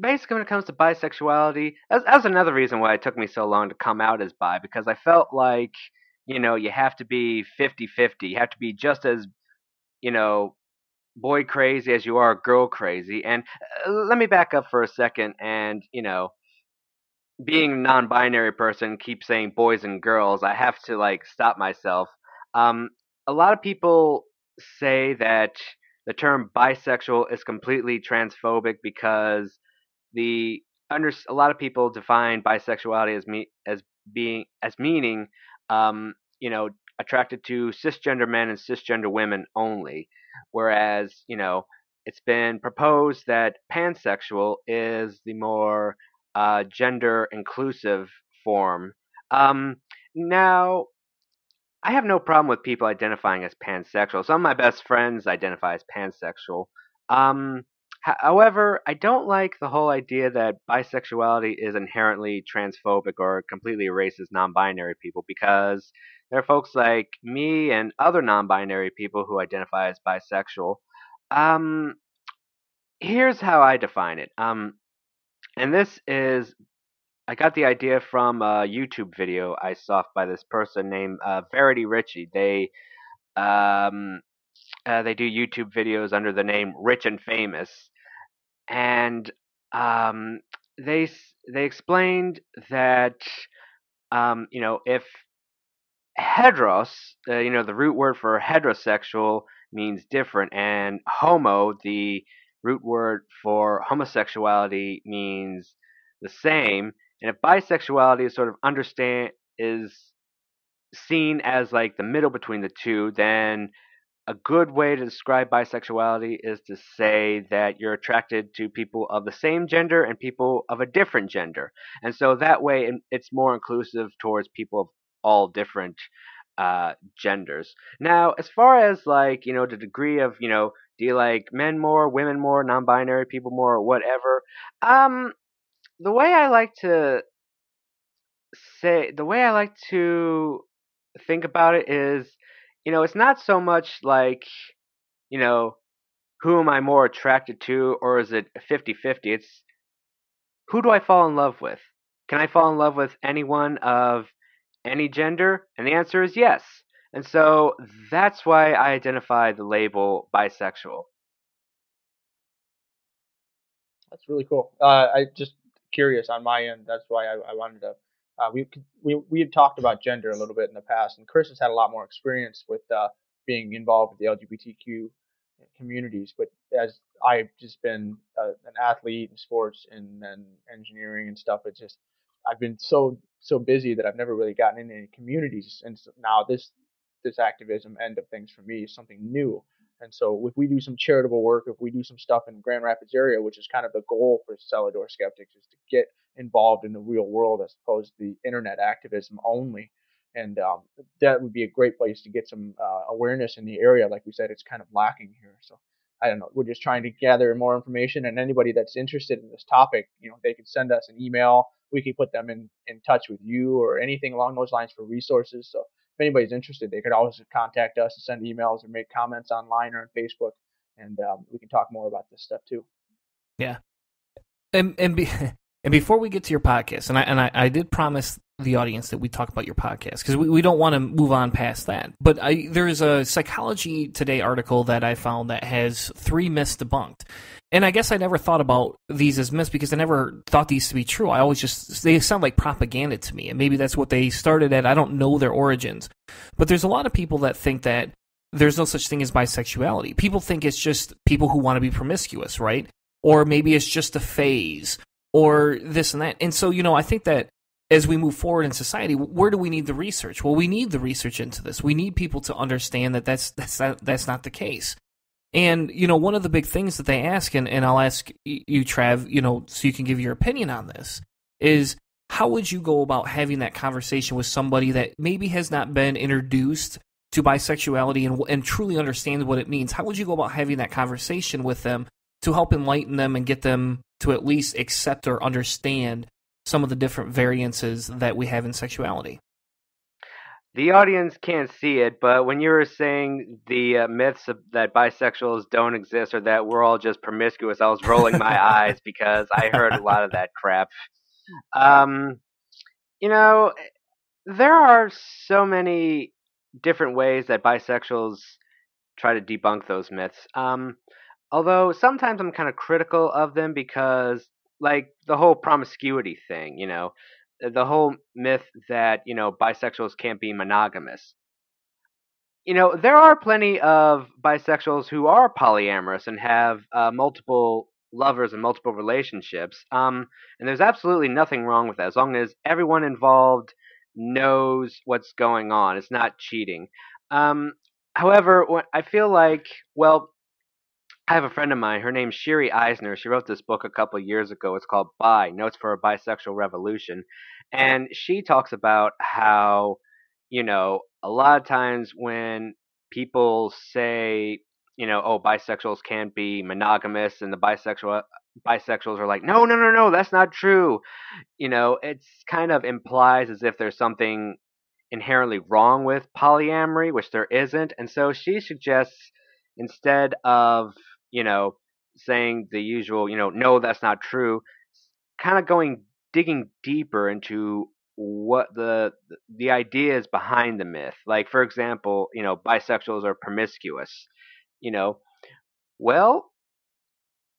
basically when it comes to bisexuality, that's another reason why it took me so long to come out as bi, because I felt like, you have to be 50-50. You have to be just as, boy crazy as you are girl crazy. And let me back up for a second. And, being a non-binary person, keep saying boys and girls, I have to stop myself. Um, a lot of people say that the term bisexual is completely transphobic because a lot of people define bisexuality as meaning attracted to cisgender men and cisgender women only, whereas it's been proposed that pansexual is the more gender inclusive form. Now, I have no problem with people identifying as pansexual. Some of my best friends identify as pansexual. Um, However, I don't like the whole idea that bisexuality is inherently transphobic or completely erases non-binary people, because there are folks like me and other non-binary people who identify as bisexual. Um, Here's how I define it. And this is I got the idea from a YouTube video I saw by this person named Verity Richie. They do YouTube videos under the name Rich and Famous, and um, they explained that if heteros, the root word for heterosexual means different, and homo, the root word for homosexuality, means the same. And if bisexuality is seen as like the middle between the two, then a good way to describe bisexuality is to say that you're attracted to people of the same gender and people of a different gender. And so that way it's more inclusive towards people of all different genders. Now, as far as the degree of, do you like men more, women more, non-binary people more, or whatever? The way I like to think about it is, it's not so much like, who am I more attracted to, or is it 50-50? It's who do I fall in love with? Can I fall in love with anyone of any gender? And the answer is yes. And so that's why I identify the label bisexual. That's really cool. I just curious on my end. That's why I wanted to. We had talked about gender a little bit in the past, and Chris has had a lot more experience with being involved with the LGBTQ communities. But as I've just been an athlete in sports and engineering and stuff, it's just I've been so busy that I've never really gotten into any communities. And so now this activism end of things for me is something new. And so if we do some charitable work, if we do some stuff in Grand Rapids area, which is kind of the goal for Cellar Door Skeptics, is to get involved in the real world as opposed to the internet activism only. And that would be a great place to get some awareness in the area. Like we said, it's kind of lacking here. So I don't know. We're just trying to gather more information, and anybody that's interested in this topic, they could send us an email. We could put them in touch with you or anything along those lines for resources. So if anybody's interested, they could always contact us and send emails or make comments online or on Facebook, and we can talk more about this stuff too. Yeah, and before we get to your podcast, and I did promise the audience that we talk about your podcast because we don't want to move on past that. But there is a Psychology Today article that I found that has 3 myths debunked. And I guess I never thought about these as myths because I never thought these to be true. I always they sound like propaganda to me. And maybe that's what they started at. I don't know their origins. But there's a lot of people that think that there's no such thing as bisexuality. People think it's just people who want to be promiscuous, right? Or maybe it's just a phase or this and that. And so, I think that as we move forward in society, where do we need the research? Well, we need the research into this. We need people to understand that that's not the case. And, one of the big things that they ask, and I'll ask you, Trav, so you can give your opinion on this, is how would you go about having that conversation with somebody that maybe has not been introduced to bisexuality and truly understands what it means? How would you go about having that conversation with them to help enlighten them and get them to at least accept or understand some of the different variances that we have in sexuality? The audience can't see it, but when you were saying the myths that bisexuals don't exist or that we're all just promiscuous, I was rolling my eyes because I heard a lot of that crap. Um, you know, there are so many different ways that bisexuals try to debunk those myths. Although sometimes I'm kind of critical of them because, like, the whole promiscuity thing, the whole myth that, bisexuals can't be monogamous. There are plenty of bisexuals who are polyamorous and have multiple lovers and multiple relationships. And there's absolutely nothing wrong with that as long as everyone involved knows what's going on. It's not cheating. However, I feel like, well, I have a friend of mine. Her name's Shiri Eisner. She wrote this book a couple of years ago. It's called Bi, Notes for a Bisexual Revolution. And she talks about how, a lot of times when people say, oh, bisexuals can't be monogamous, and the bisexuals are like, no, that's not true. It's kind of implies as if there's something inherently wrong with polyamory, which there isn't. And so she suggests, instead of, saying the usual, no, that's not true, kind of digging deeper into what the ideas behind the myth. Like, for example, bisexuals are promiscuous. Well,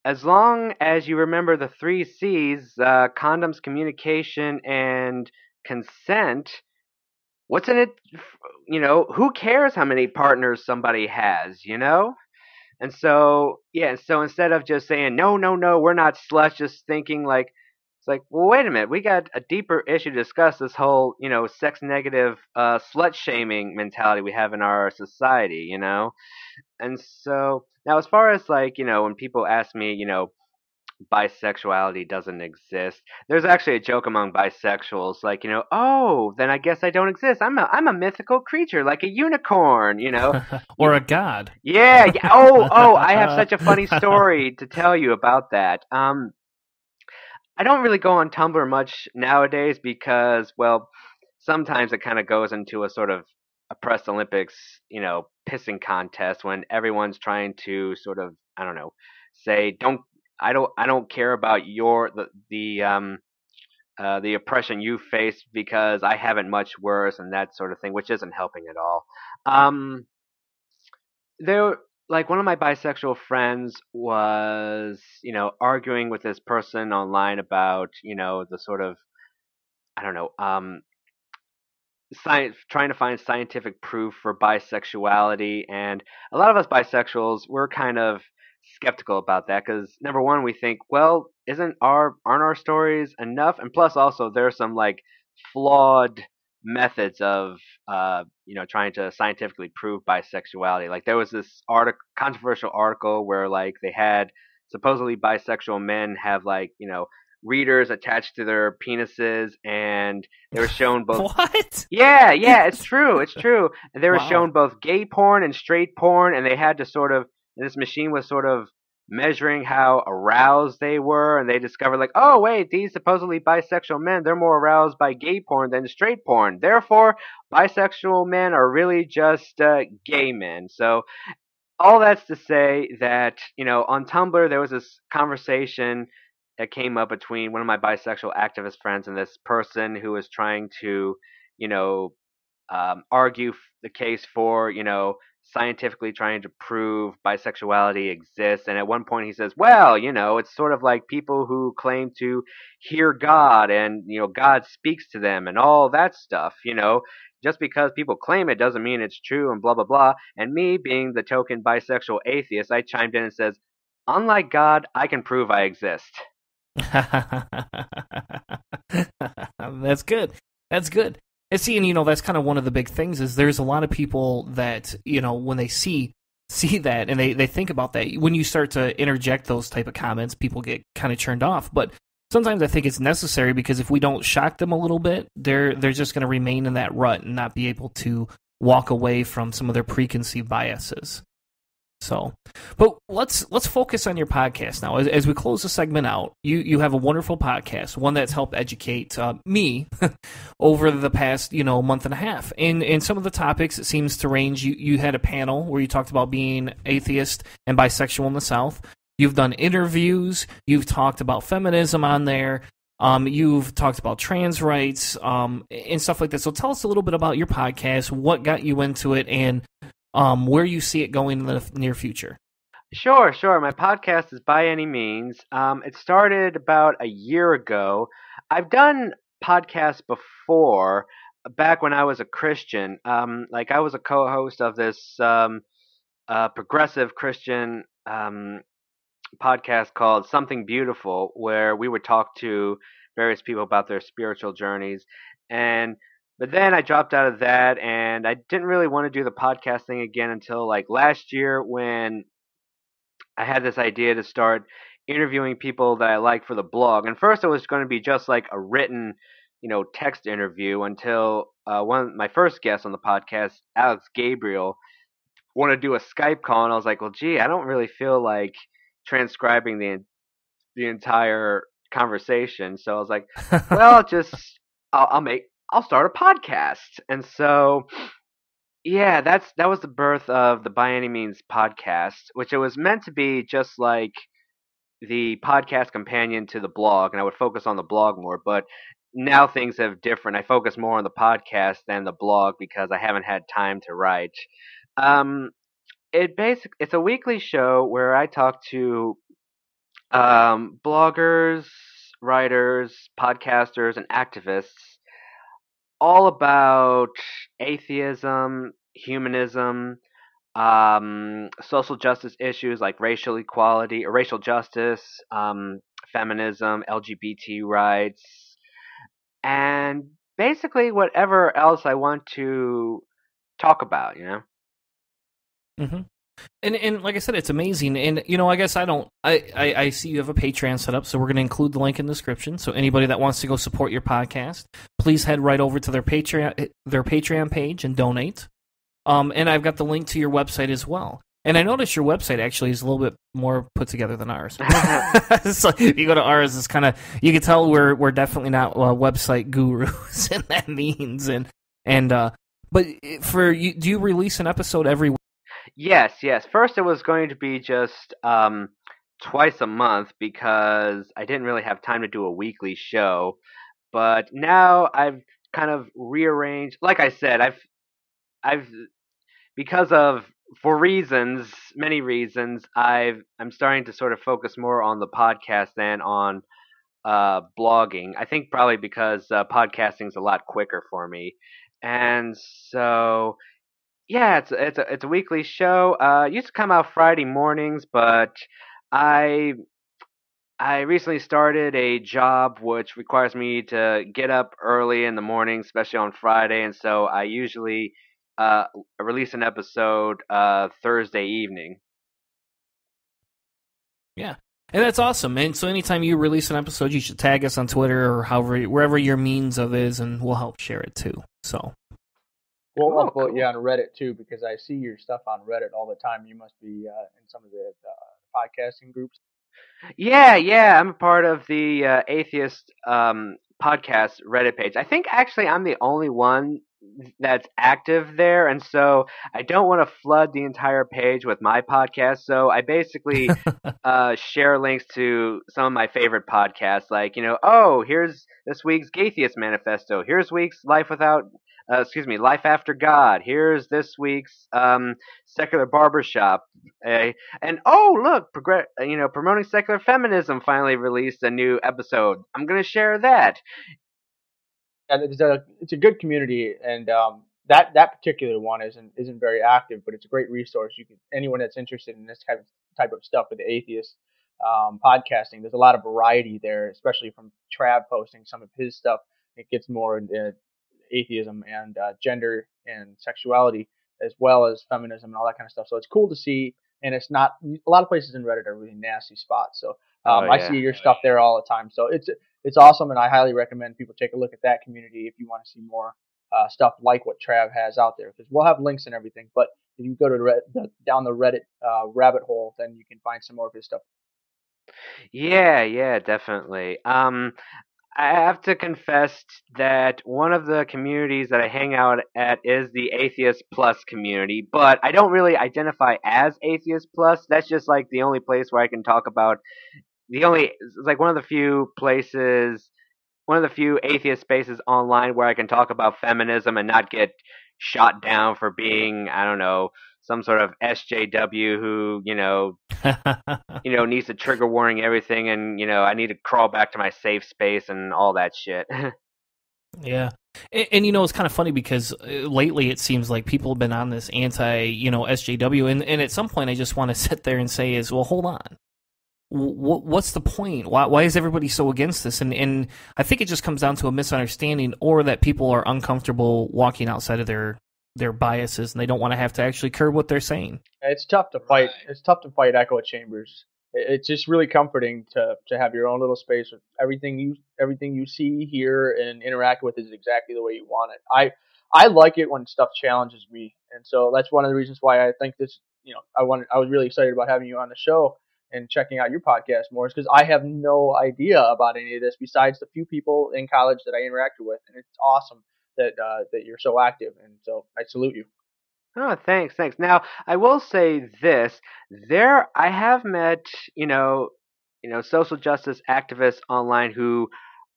as long as you remember the 3 C's, condoms, communication, and consent, what's in it? Who cares how many partners somebody has, And so, so instead of just saying, no, we're not sluts, just thinking like, it's like, well, wait a minute, we got a deeper issue to discuss, this whole, sex negative, slut shaming mentality we have in our society, And so, now as far as like, when people ask me, bisexuality doesn't exist, there's actually a joke among bisexuals, like, oh, then I guess I don't exist. I'm a mythical creature, like a unicorn, or a god. Yeah. Oh, I have such a funny story to tell you about that. I don't really go on Tumblr much nowadays because, well, sometimes it kind of goes into a sort of oppressed Olympics, pissing contest when everyone's trying to sort of, I don't know, say, I don't care about the oppression you face because I have it much worse, and that sort of thing, which isn't helping at all. Like, one of my bisexual friends was, arguing with this person online about, the sort of, I don't know, trying to find scientific proof for bisexuality, and a lot of us bisexuals, we're kind of skeptical about that because, number one, we think, well, aren't our stories enough? And plus, also, there are some like flawed methods of trying to scientifically prove bisexuality. Like, there was this controversial article where, like, they had supposedly bisexual men have, like, readers attached to their penises, and they were shown both. What? Yeah, it's true. And they were shown both gay porn and straight porn, and they had to sort of, this machine was sort of measuring how aroused they were, and they discovered, like, oh, wait, these supposedly bisexual men, they're more aroused by gay porn than straight porn. Therefore, bisexual men are really just gay men. So all that's to say that, on Tumblr, there was this conversation that came up between one of my bisexual activist friends and this person who was trying to, argue the case for, scientifically trying to prove bisexuality exists. And at one point he says, well, it's sort of like people who claim to hear God and, God speaks to them and all that stuff, just because people claim it doesn't mean it's true and blah, blah, blah. And me, being the token bisexual atheist, I chimed in and says, unlike God, I can prove I exist. That's good. And see, and that's kind of one of the big things is there's a lot of people that, when they see that and they think about that, when you start to interject those type of comments, people get kind of turned off. But sometimes I think it's necessary because if we don't shock them a little bit, they're just going to remain in that rut and not be able to walk away from some of their preconceived biases. So, but let's focus on your podcast now. As we close the segment out, you have a wonderful podcast, one that's helped educate me over the past month and a half. And some of the topics, it seems to range. You had a panel where you talked about being atheist and bisexual in the South. You've done interviews. You've talked about feminism on there. You've talked about trans rights and stuff like that. So tell us a little bit about your podcast, what got you into it, and where you see it going in the near future. Sure. My podcast is By Any Means. It started about a year ago. I've done podcasts before, back when I was a Christian. Like I was a co-host of this progressive Christian podcast called Something Beautiful, where we would talk to various people about their spiritual journeys. But then I dropped out of that, and I didn't really want to do the podcast thing again until like last year, when I had this idea to start interviewing people that I like for the blog. And first it was going to be just like a written, text interview, until my first guest on the podcast, Alex Gabriel, wanted to do a Skype call, and I was like, well, gee, I don't really feel like transcribing the entire conversation. So I was like, well, I'll start a podcast. And so, yeah, that was the birth of the By Any Means podcast, which it was meant to be just like the podcast companion to the blog, and I would focus on the blog more. But now things have different. I focus more on the podcast than the blog because I haven't had time to write. It's a weekly show where I talk to bloggers, writers, podcasters, and activists, all about atheism, humanism, social justice issues like racial equality or racial justice, feminism, LGBT rights, and basically whatever else I want to talk about, Mm-hmm. And like I said, it's amazing. And I guess I see you have a Patreon set up, so we're going to include the link in the description. So anybody that wants to go support your podcast, please head right over to their Patreon page and donate. And I've got the link to your website as well. And I noticed your website actually is a little bit more put together than ours. So if you go to ours, it's kind of, you can tell we're definitely not website gurus, and that means but for you, do you release an episode every week? Yes. First, it was going to be just twice a month because I didn't really have time to do a weekly show. But now I've kind of rearranged. Like I said, I've because of many reasons, I'm starting to sort of focus more on the podcast than on blogging. I think probably because podcasting is a lot quicker for me, and so. Yeah, it's a weekly show. It used to come out Friday mornings, but I recently started a job which requires me to get up early in the morning, especially on Friday, and so I usually release an episode Thursday evening. Yeah, and that's awesome. And so anytime you release an episode, you should tag us on Twitter or wherever your means of is, and we'll help share it too. So. We'll upload you on Reddit too, because I see your stuff on Reddit all the time. You must be in some of the podcasting groups. Yeah, I'm a part of the atheist podcast Reddit page. I think actually I'm the only one that's active there, and so I don't want to flood the entire page with my podcast. So I basically share links to some of my favorite podcasts, like here's this week's Gaytheist Manifesto. Here's week's Life After God. Here's this week's Secular Barbershop. And look, Promoting Secular Feminism finally released a new episode. I'm going to share that. And it's a good community, and that particular one isn't very active, but it's a great resource. Anyone that's interested in this type of stuff with atheist podcasting, there's a lot of variety there, especially from Trav posting some of his stuff. It gets more into atheism and gender and sexuality, as well as feminism and all that kind of stuff. So it's cool to see, and it's not a lot of places in Reddit are really nasty spots. So I see your stuff there all the time. So it's awesome, and I highly recommend people take a look at that community if you want to see more stuff like what Trav has out there, because we'll have links and everything. But if you go to down the Reddit rabbit hole, then you can find some more of his stuff. Yeah, definitely. I have to confess that one of the communities that I hang out at is the Atheist Plus community, but I don't really identify as Atheist Plus. That's just like the only place where I can talk about one of the few places, one of the few atheist spaces online where I can talk about feminism and not get shot down for being, I don't know, some sort of SJW who, needs to trigger warning everything, and I need to crawl back to my safe space and all that shit. Yeah. And it's kind of funny because lately it seems like people have been on this SJW, and at some point I just want to sit there and say well, hold on. What's the point? Why is everybody so against this? And I think it just comes down to a misunderstanding, or that people are uncomfortable walking outside of their biases, and they don't want to have to actually curb what they're saying. It's tough to fight. It's tough to fight echo chambers. It's just really comforting to have your own little space with everything you see, hear, and interact with is exactly the way you want it. I like it when stuff challenges me, and so that's one of the reasons why I think this. I was really excited about having you on the show and checking out your podcast more, is because I have no idea about any of this besides the few people in college that I interacted with, and it's awesome that you're so active, and so I salute you. Oh, thanks. Now, I will say this: I have met, social justice activists online who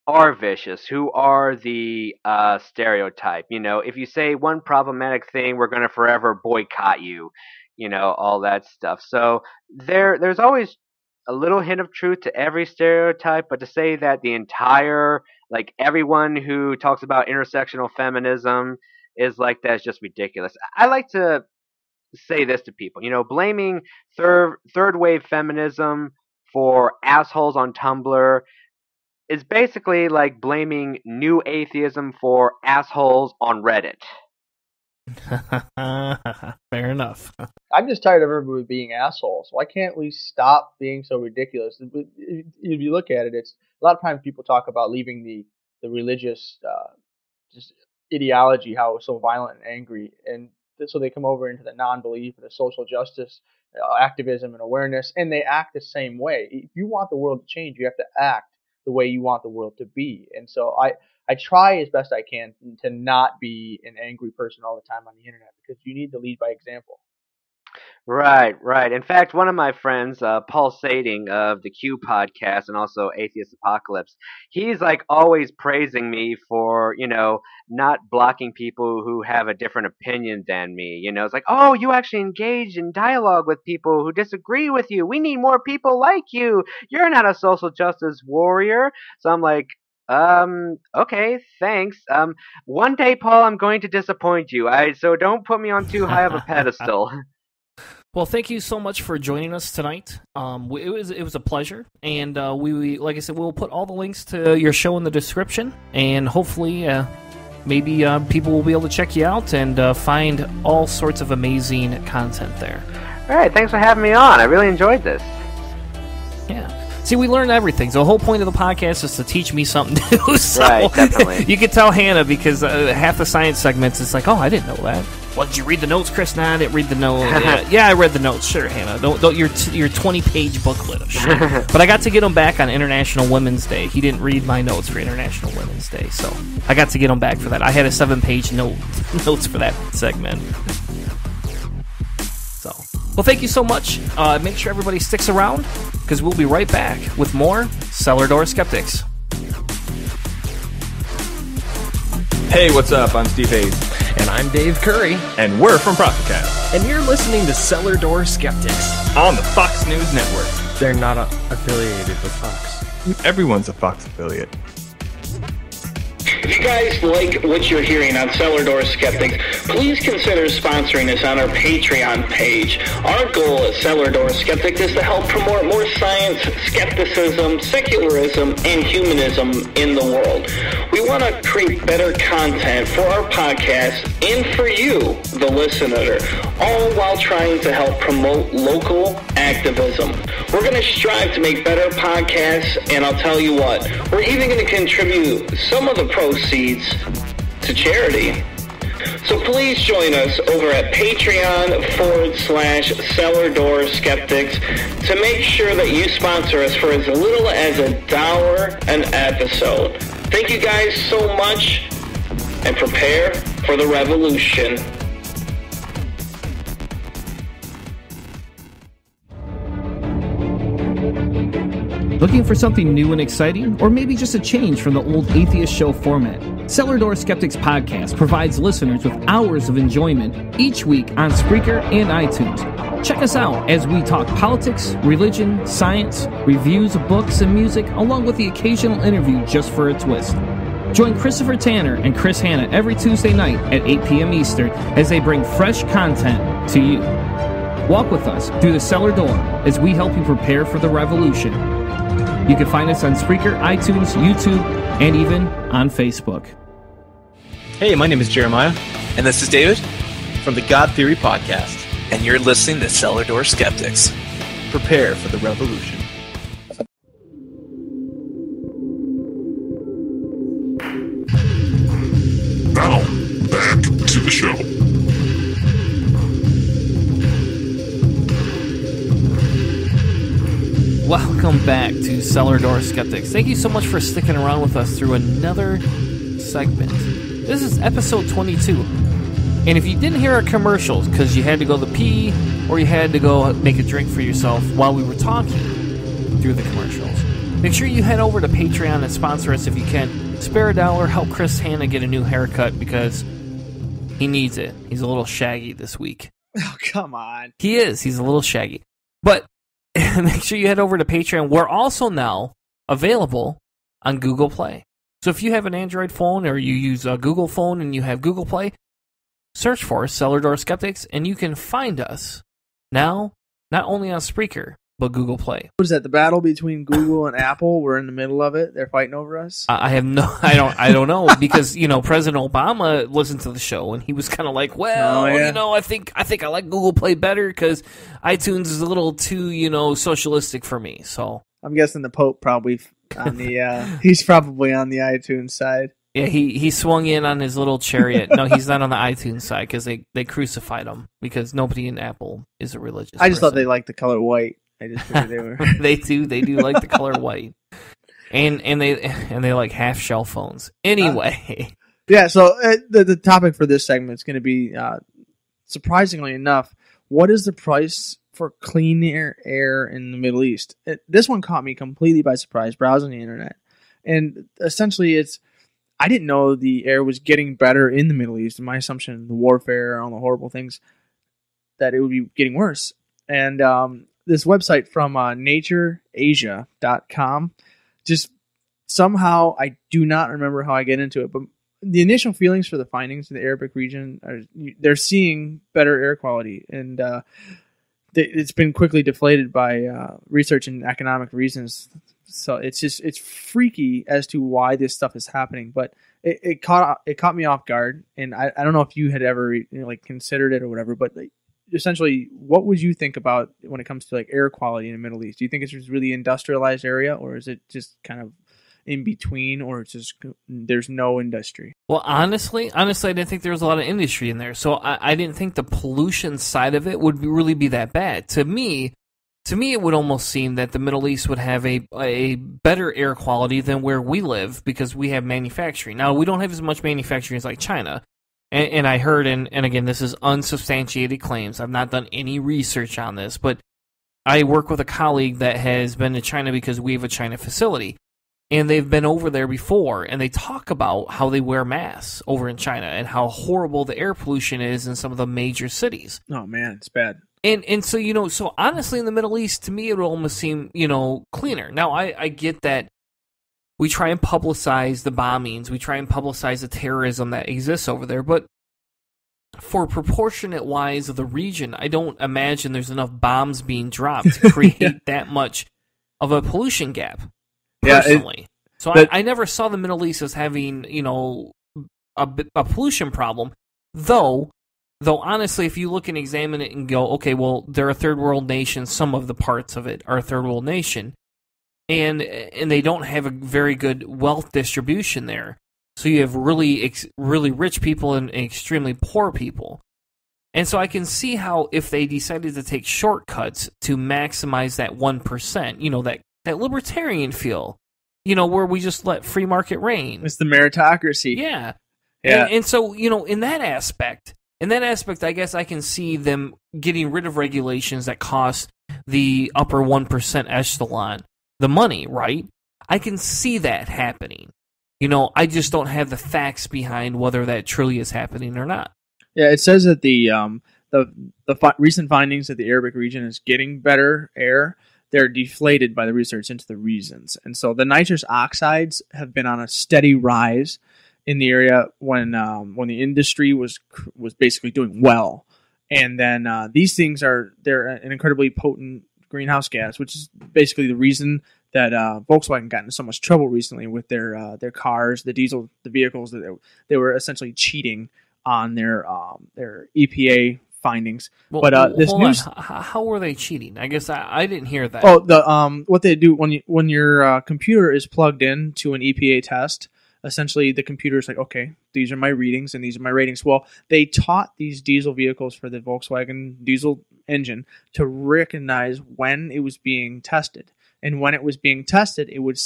are vicious, who are the stereotype. If you say one problematic thing, we're going to forever boycott you. All that stuff. So there's always a little hint of truth to every stereotype, but to say that the entire, everyone who talks about intersectional feminism is like that is just ridiculous. I like to say this to people, blaming third wave feminism for assholes on Tumblr is basically like blaming new atheism for assholes on Reddit. Fair enough. I'm just tired of everybody being assholes. Why can't we stop being so ridiculous? If you look at it, it's a lot of times people talk about leaving the religious just ideology, how it's so violent and angry, and so they come over into the non-belief, the social justice, activism, and awareness, and they act the same way. If you want the world to change, you have to act the way you want the world to be. And so I try as best I can to not be an angry person all the time on the internet, because you need to lead by example. Right. In fact, one of my friends, Paul Sading of the Q podcast and also Atheist Apocalypse, he's always praising me for, not blocking people who have a different opinion than me. It's like, oh, you actually engage in dialogue with people who disagree with you. We need more people like you. You're not a social justice warrior. So I'm like, okay, thanks. One day, Paul, I'm going to disappoint you. So don't put me on too high of a pedestal. Well, thank you so much for joining us tonight. It was a pleasure, and we like I said, we'll put all the links to your show in the description, and hopefully, maybe people will be able to check you out and find all sorts of amazing content there. All right, thanks for having me on. I really enjoyed this. Yeah. See, we learned everything. So the whole point of the podcast is to teach me something new. So right, definitely. You can tell Hannah, because half the science segments, it's like, oh, I didn't know that. Well, did you read the notes, Chris? Nah, I didn't read the notes. Yeah, I read the notes. Sure, Hannah. Don't your 20-page booklet of shit. But I got to get him back on International Women's Day. He didn't read my notes for International Women's Day, so I got to get him back for that. I had a 7-page notes for that segment. So, well, thank you so much. Make sure everybody sticks around, because we'll be right back with more Cellar Door Skeptics. Hey, what's up? I'm Steve Hayes. And I'm Dave Curry. And we're from Prophetcast. And you're listening to Cellar Door Skeptics on the Fox News Network. They're not affiliated with Fox. Everyone's a Fox affiliate. If you guys like what you're hearing on Cellar Door Skeptics, please consider sponsoring us on our Patreon page. Our goal at Cellar Door Skeptics is to help promote more science, skepticism, secularism, and humanism in the world. We want to create better content for our podcast and for you, the listener, all while trying to help promote local activism. We're going to strive to make better podcasts, and I'll tell you what, we're even going to contribute some of the proceeds to charity. So please join us over at Patreon.com/Cellar Door Skeptics to make sure that you sponsor us for as little as $1 an episode. Thank you guys so much, and prepare for the revolution. Looking for something new and exciting, or maybe just a change from the old Atheist Show format? Cellar Door Skeptics Podcast provides listeners with hours of enjoyment each week on Spreaker and iTunes. Check us out as we talk politics, religion, science, reviews of books and music, along with the occasional interview just for a twist. Join Christopher Tanner and Chris Hanna every Tuesday night at 8 p.m. Eastern as they bring fresh content to you. Walk with us through the cellar door as we help you prepare for the revolution. You can find us on Spreaker, iTunes, YouTube, and even on Facebook. Hey, my name is Jeremiah. And this is David from the God Theory Podcast. And you're listening to Cellar Door Skeptics. Prepare for the revolution. Now, back to the show. Welcome back to Cellar Door Skeptics. Thank you so much for sticking around with us through another segment. This is episode 22. And if you didn't hear our commercials because you had to go to the pee or you had to go make a drink for yourself while we were talking through the commercials, make sure you head over to Patreon and sponsor us if you can. Spare $1, help Chris Hanna get a new haircut because he needs it. He's a little shaggy this week. Oh, come on. He is. He's a little shaggy. But make sure you head over to Patreon. We're also now available on Google Play. So if you have an Android phone or you use a Google phone and you have Google Play, search for Cellar Door Skeptics and you can find us now, not only on Spreaker, but Google Play. What is that, the battle between Google and Apple? We're in the middle of it. They're fighting over us? I don't know because, President Obama listened to the show and he was kind of like, I think I like Google Play better because iTunes is a little too, socialistic for me. So I'm guessing the Pope probably on the, he's probably on the iTunes side. Yeah, he swung in on his little chariot. No, he's not on the iTunes side because they crucified him because nobody in Apple is a religious I just person. thought they liked the color white. I just figured they were. They do like the color white, and they like half shell phones. Anyway, yeah. So the topic for this segment is going to be, surprisingly enough, what is the price for clean air in the Middle East? This one caught me completely by surprise browsing the internet, and essentially I didn't know the air was getting better in the Middle East. My assumption, the warfare, all the horrible things, that it would be getting worse. And this website from natureasia.com, just somehow, I do not remember how I get into it, but the initial feelings for the findings in the Arabic region are they're seeing better air quality, and it's been quickly deflated by research and economic reasons. So it's freaky as to why this stuff is happening, but it caught me off guard, and I don't know if you had ever considered it or whatever, but essentially, what would you think about when it comes to air quality in the Middle East? Do you think it's just really industrialized area, or is it just kind of in between, or it's just there's no industry? Well, honestly, I didn't think there was a lot of industry in there, so I didn't think the pollution side of it would really be that bad. To me, it would almost seem that the Middle East would have a better air quality than where we live because we have manufacturing. Now, we don't have as much manufacturing as like China. And I heard, and again, this is unsubstantiated claims. I've not done any research on this, but I work with a colleague that has been to China because we have a China facility. And they've been over there before, and they talk about how they wear masks over in China and how horrible the air pollution is in some of the major cities. Oh, man, it's bad. And so, so honestly, in the Middle East, to me, it would almost seem, cleaner. Now, I get that we try and publicize the bombings. We try and publicize the terrorism that exists over there. But for proportionate-wise of the region, I don't imagine there's enough bombs being dropped to create that much of a pollution gap, personally. I never saw the Middle East as having, a pollution problem. Though honestly, if you look and examine it and go, okay, well, they're a third world nation. Some of the parts of it are a third world nation. And they don't have a very good wealth distribution there. So you have really rich people and extremely poor people. And so I can see how if they decided to take shortcuts to maximize that 1%, that libertarian feel, where we just let free market reign. It's the meritocracy. Yeah. Yeah. And so, in that aspect, I guess I can see them getting rid of regulations that cost the upper 1% echelon the money, right? I can see that happening. I just don't have the facts behind whether that truly is happening or not. Yeah, it says that the recent findings that the Arabic region is getting better air. They're deflated by the research into the reasons, and so the nitrous oxides have been on a steady rise in the area when the industry was basically doing well, and then these things they're an incredibly potent greenhouse gas, which is basically the reason that Volkswagen got into so much trouble recently with their cars, the vehicles that they were essentially cheating on their EPA findings. Well, but this news, how were they cheating? I guess I didn't hear that. Oh, what they do when your computer is plugged in to an EPA test, essentially the computer is like, okay, these are my readings and these are my ratings. Well, they taught these diesel vehicles for the Volkswagen diesel engine to recognize when it was being tested, and when it was being tested, it would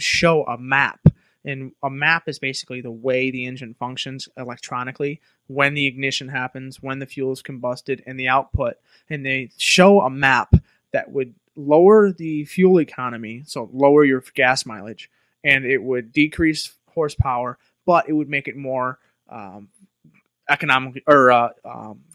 show a map. And a map is basically the way the engine functions electronically, when the ignition happens, when the fuel is combusted, and the output. And they show a map that would lower the fuel economy, so lower your gas mileage, and it would decrease horsepower, but it would make it more economically or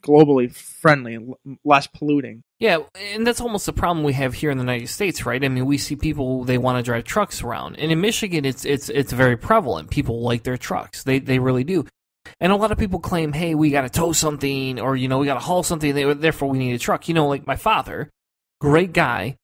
globally friendly and less polluting. Yeah, and that's almost the problem we have here in the United States, right? I mean, we see people, they want to drive trucks around. And in Michigan, it's very prevalent. People like their trucks. They really do. And a lot of people claim, hey, we got to tow something, or, we got to haul something, therefore we need a truck. Like my father, great guy,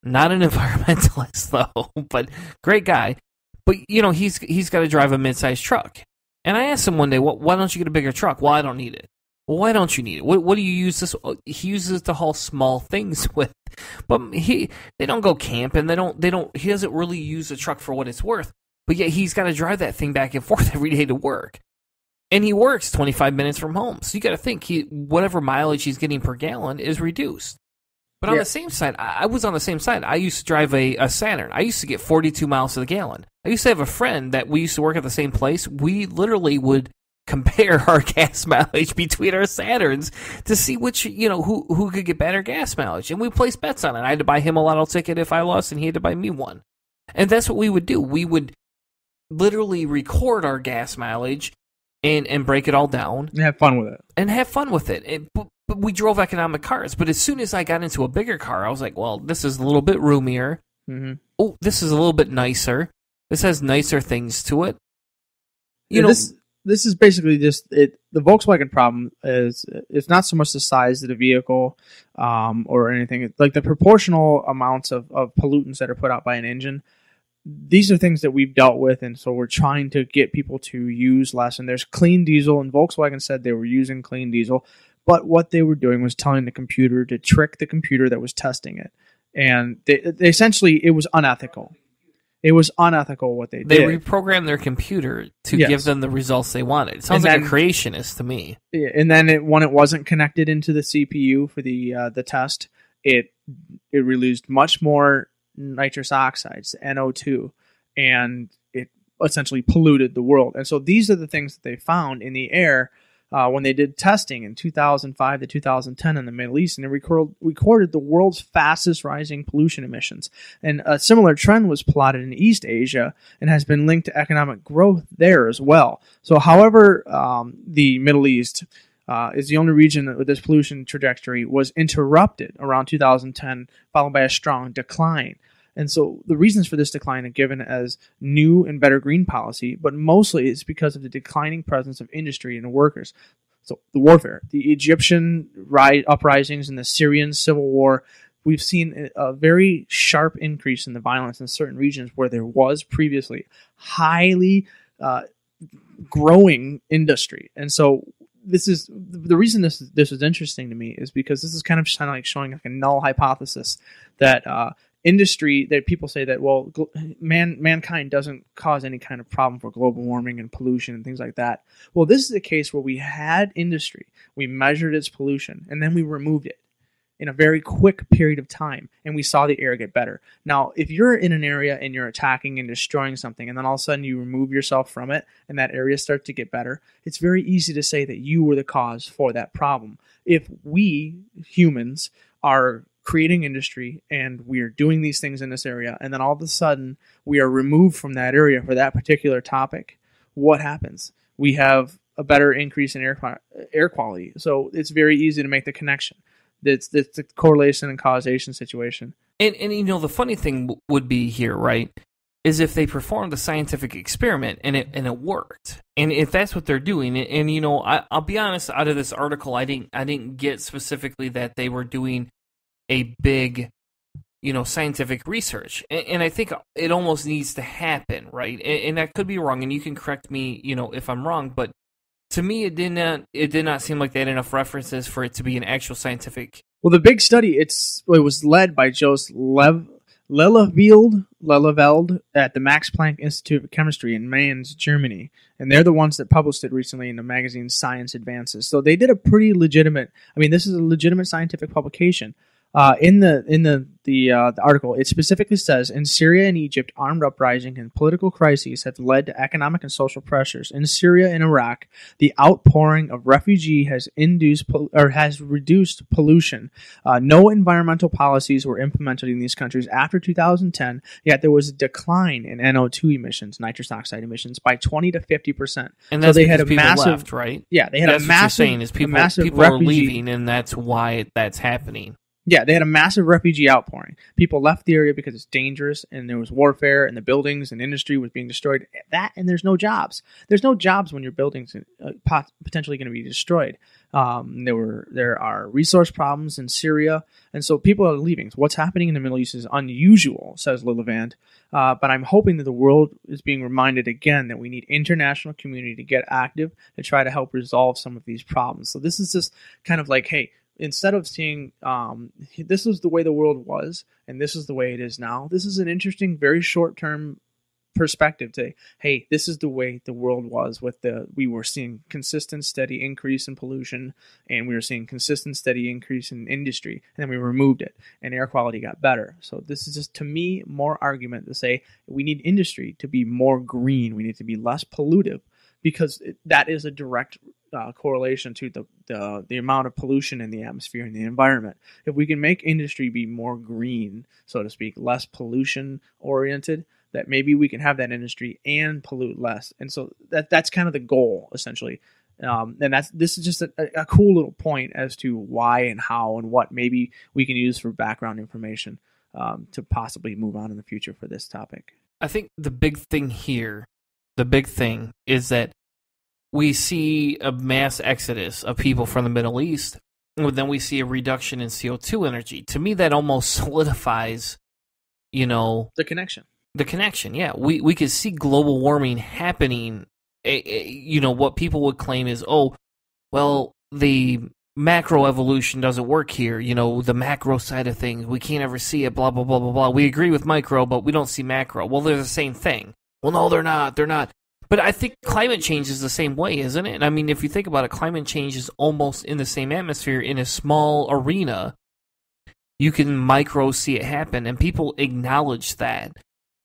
not an environmentalist, though, but great guy. But, he's got to drive a mid-sized truck. And I asked him one day, why don't you get a bigger truck? Well, I don't need it. Well, why don't you need it? What do you use this? He uses it to haul small things with, but they don't go camping. He doesn't really use the truck for what it's worth. But yet he's got to drive that thing back and forth every day to work, and he works 25 minutes from home. So you got to think whatever mileage he's getting per gallon is reduced. But on the same side, I was on the same side. I used to drive a Saturn. I used to get 42 miles to the gallon. I used to have a friend that we used to work at the same place. We literally would compare our gas mileage between our Saturns to see which, who could get better gas mileage. And we placed bets on it. I had to buy him a lotto ticket if I lost, and he had to buy me one. And that's what we would do. We would literally record our gas mileage and break it all down. And have fun with it. But we drove economic cars. But as soon as I got into a bigger car, I was like, well, this is a little bit roomier. Mm-hmm. Oh, this is a little bit nicer. This has nicer things to it. This is basically just it. The Volkswagen problem is it's not so much the size of the vehicle or anything. It's like the proportional amounts of pollutants that are put out by an engine. These are things that we've dealt with, and so we're trying to get people to use less. And there's clean diesel, and Volkswagen said they were using clean diesel, but what they were doing was telling the computer to trick the computer that was testing it. And they essentially, it was unethical. It was unethical what they did. They reprogrammed their computer to give them the results they wanted. It sounds like a creationist to me. Yeah, and then when it wasn't connected into the CPU for the test, it released much more nitrous oxides, NO2, and it essentially polluted the world. And so these are the things that they found in the air when they did testing in 2005 to 2010 in the Middle East, and they recorded the world's fastest rising pollution emissions. And a similar trend was plotted in East Asia and has been linked to economic growth there as well. So however, the Middle East is the only region that this pollution trajectory was interrupted around 2010, followed by a strong decline. And so the reasons for this decline are given as new and better green policy, but mostly it's because of the declining presence of industry and workers. So the warfare, the Egyptian uprisings and the Syrian civil war, we've seen a very sharp increase in the violence in certain regions where there was previously highly growing industry. And so this is the reason this is interesting to me is because this is kind of like showing like a null hypothesis that industry that people say that, well, mankind doesn't cause any kind of problem for global warming and pollution and things like that. Well, this is a case where we had industry, we measured its pollution, and then we removed it in a very quick period of time, and we saw the air get better. Now, if you're in an area and you're attacking and destroying something, and then all of a sudden you remove yourself from it, and that area starts to get better, it's very easy to say that you were the cause for that problem. If we, humans, are creating industry and we are doing these things in this area, and then all of a sudden we are removed from that area for that particular topic, what happens? We have a better increase in air quality. So it's very easy to make the connection. It's the correlation and causation situation. And the funny thing would be here, right, is if they performed a scientific experiment and it worked, and if that's what they're doing, and I'll be honest, out of this article, I didn't get specifically that they were doing a big, scientific research, and I think it almost needs to happen, right? And I could be wrong, and you can correct me, if I'm wrong, but to me, it did not seem like they had enough references for it to be an actual scientific. Well, the big study, it was led by Joost Leleveld at the Max Planck Institute of Chemistry in Mainz, Germany, and they're the ones that published it recently in the magazine Science Advances. So they did a pretty legitimate. I mean, this is a legitimate scientific publication. In the article, it specifically says, in Syria and Egypt, armed uprising and political crises have led to economic and social pressures. In Syria and Iraq, the outpouring of refugees has reduced pollution. No environmental policies were implemented in these countries after 2010, yet there was a decline in NO2 emissions, nitrous oxide emissions, by 20 to 50%. And that's so they had a people massive, left, right? Yeah, they had that's a massive. What you're saying is people are leaving, and that's why that's happening. Yeah, they had a massive refugee outpouring. People left the area because it's dangerous, and there was warfare, and the buildings and industry was being destroyed. And there's no jobs. There's no jobs when your buildings are potentially going to be destroyed. There are resource problems in Syria, and so people are leaving. So what's happening in the Middle East is unusual, says Lillivand. But I'm hoping that the world is being reminded again that we need international community to get active to try to help resolve some of these problems. So this is just kind of like, hey, instead of seeing this is the way the world was and this is the way it is now, this is an interesting, very short-term perspective to, hey, this is the way the world was we were seeing consistent, steady increase in pollution, and we were seeing consistent, steady increase in industry, and then we removed it, and air quality got better. So this is just, to me, more argument to say we need industry to be more green, we need to be less pollutive, because that is a direct correlation to the amount of pollution in the atmosphere and the environment. If we can make industry be more green, so to speak, less pollution oriented, that maybe we can have that industry and pollute less. And so that's kind of the goal, essentially. And this is just a cool little point as to why and how and what maybe we can use for background information to possibly move on in the future for this topic. I think the big thing is that we see a mass exodus of people from the Middle East, and then we see a reduction in CO2 energy. To me, that almost solidifies, the connection. The connection, yeah. We could see global warming happening. What people would claim is, the macro evolution doesn't work here. The macro side of things, we can't ever see it, blah, blah, blah, blah, blah. We agree with micro, but we don't see macro. Well, they're the same thing. Well, no, they're not. But I think climate change is the same way, isn't it? I mean, if you think about it, climate change is almost in the same atmosphere in a small arena. You can micro see it happen, and people acknowledge that.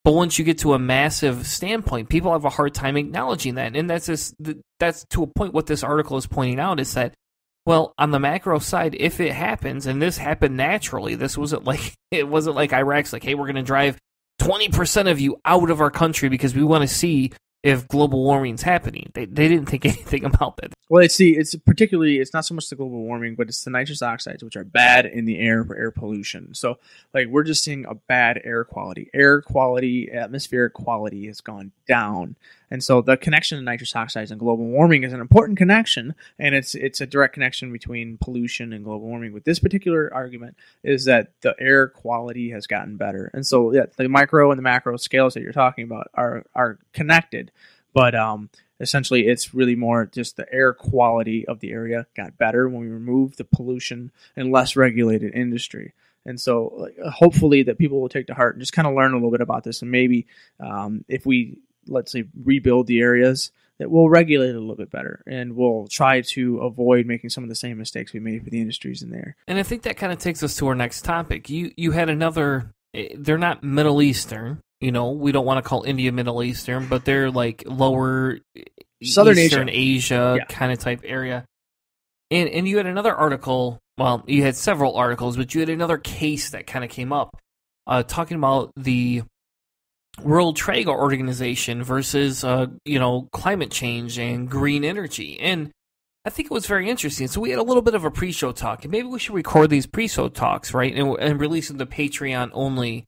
But once you get to a massive standpoint, people have a hard time acknowledging that. And that's to a point what this article is pointing out is that, well, on the macro side, if it happens, and this happened naturally, it wasn't like Iraq's like, hey, we're going to drive 20% of you out of our country because we want to see if global warming's happening. They didn't think anything about that. Well, it's not so much the global warming, but it's the nitrous oxides, which are bad in the air for air pollution. So, we're just seeing a bad air quality. Air quality, atmospheric quality has gone down. And so the connection to nitrous oxides and global warming is an important connection, and it's a direct connection between pollution and global warming. With this particular argument is that the air quality has gotten better. And so, yeah, the micro and the macro scales that you're talking about are connected. But essentially, it's really more just the air quality of the area got better when we removed the pollution and less regulated industry. And so hopefully that people will take to heart and just kind of learn a little bit about this. And maybe if we, let's say, rebuild the areas, that we'll regulate it a little bit better, and we'll try to avoid making some of the same mistakes we made for the industries in there. And I think that kind of takes us to our next topic. You had another, they're not Middle Eastern, we don't want to call India Middle Eastern, but they're like lower Southern Eastern Asia kind of type area. And you had another article, well, you had several articles, but you had another case that kind of came up talking about the World Trade Organization versus, climate change and green energy. And I think it was very interesting. So we had a little bit of a pre-show talk, and maybe we should record these pre-show talks, right, and release them to Patreon-only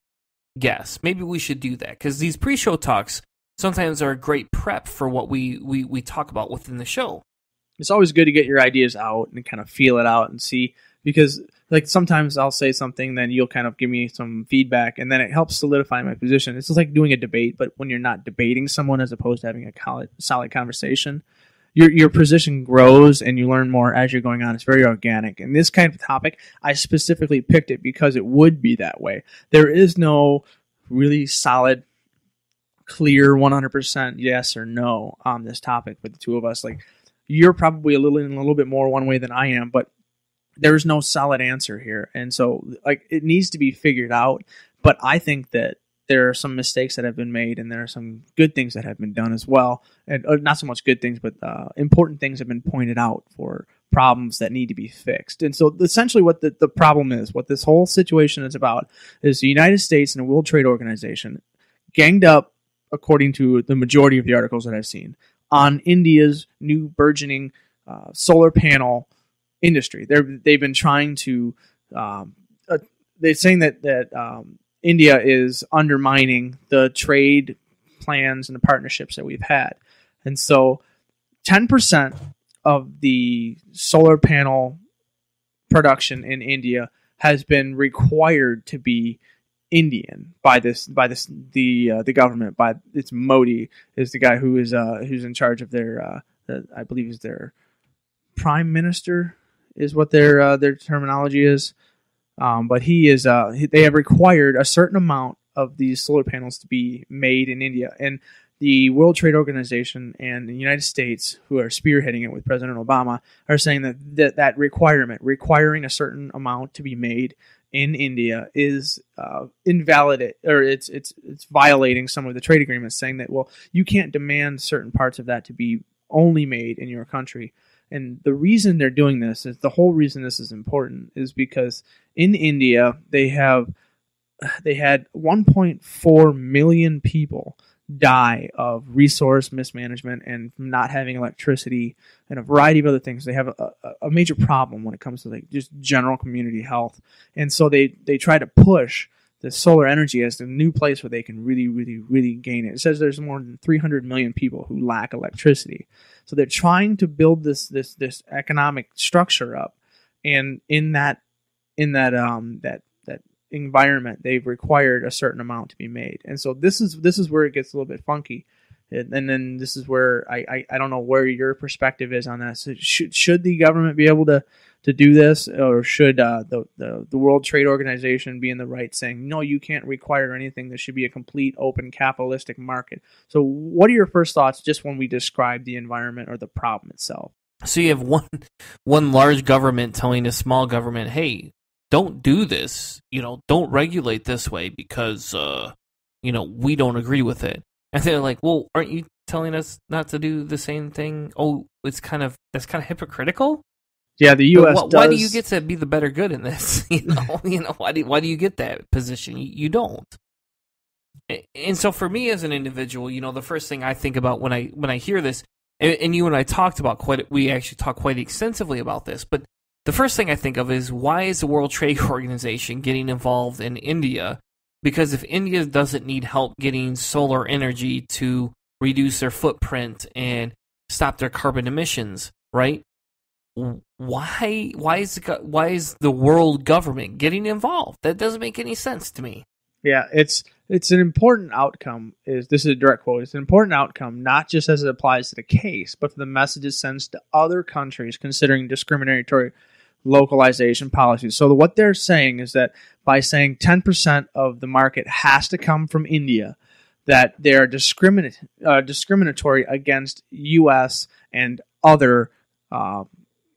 guests. Maybe we should do that, because these pre-show talks sometimes are a great prep for what we talk about within the show. It's always good to get your ideas out and kind of feel it out and see, because like sometimes I'll say something, then you'll kind of give me some feedback, and then it helps solidify my position. It's just like doing a debate, but when you're not debating someone as opposed to having a solid conversation, your position grows and you learn more as you're going on. It's very organic. And this kind of topic, I specifically picked it because it would be that way. There is no really solid, clear 100% yes or no on this topic with the two of us. Like, you're probably a little bit more one way than I am, but there's no solid answer here. And so it needs to be figured out. But I think that there are some mistakes that have been made, and there are some good things that have been done as well. And not so much good things, but important things have been pointed out for problems that need to be fixed. And so essentially what the problem is, what this whole situation is about, is the United States and the World Trade Organization ganged up, according to the majority of the articles that I've seen, on India's new burgeoning solar panel industry. They've been trying to. They're saying that India is undermining the trade plans and the partnerships that we've had, and so 10% of the solar panel production in India has been required to be Indian by the government. By it's Modi is the guy who's in charge of their I believe is their prime minister is what their terminology is. But he is they have required a certain amount of these solar panels to be made in India, and the World Trade Organization and the United States, who are spearheading it with President Obama, are saying that requiring a certain amount to be made in India is invalid, or it's violating some of the trade agreements, saying that, well, you can't demand certain parts of that to be only made in your country. And the reason they're doing this, is the whole reason this is important, is because in India they had 1.4 million people die of resource mismanagement and not having electricity and a variety of other things. They have a major problem when it comes to like just general community health. And so they try to push the solar energy as the new place where they can really, really, really gain it. It says there's more than 300 million people who lack electricity. So they're trying to build this economic structure up. And in that environment, they've required a certain amount to be made. And so this is where it gets a little bit funky. And then this is where I don't know where your perspective is on that. So should the government be able to do this, or should the World Trade Organization be in the right, saying, no, you can't require anything. There should be a complete open capitalistic market. So what are your first thoughts just when we describe the environment or the problem itself? So you have one large government telling a small government, hey, don't do this, don't regulate this way because, we don't agree with it. And they're like, well, aren't you telling us not to do the same thing? Oh, that's kind of hypocritical. Yeah, the U.S. does. Why do you get to be the better good in this? Why do you get that position? You don't. And so for me as an individual, the first thing I think about when I hear this, and you and I talked about we actually talked quite extensively about this, but the first thing I think of is, why is the World Trade Organization getting involved in India? Because if India doesn't need help getting solar energy to reduce their footprint and stop their carbon emissions, right? Why is the world government getting involved? That doesn't make any sense to me. Yeah, it's an important outcome. This is a direct quote. It's an important outcome, not just as it applies to the case, but for the message it sends to other countries considering discriminatory localization policies. So what they're saying is that by saying 10% of the market has to come from India, that they're discriminatory against U.S. and other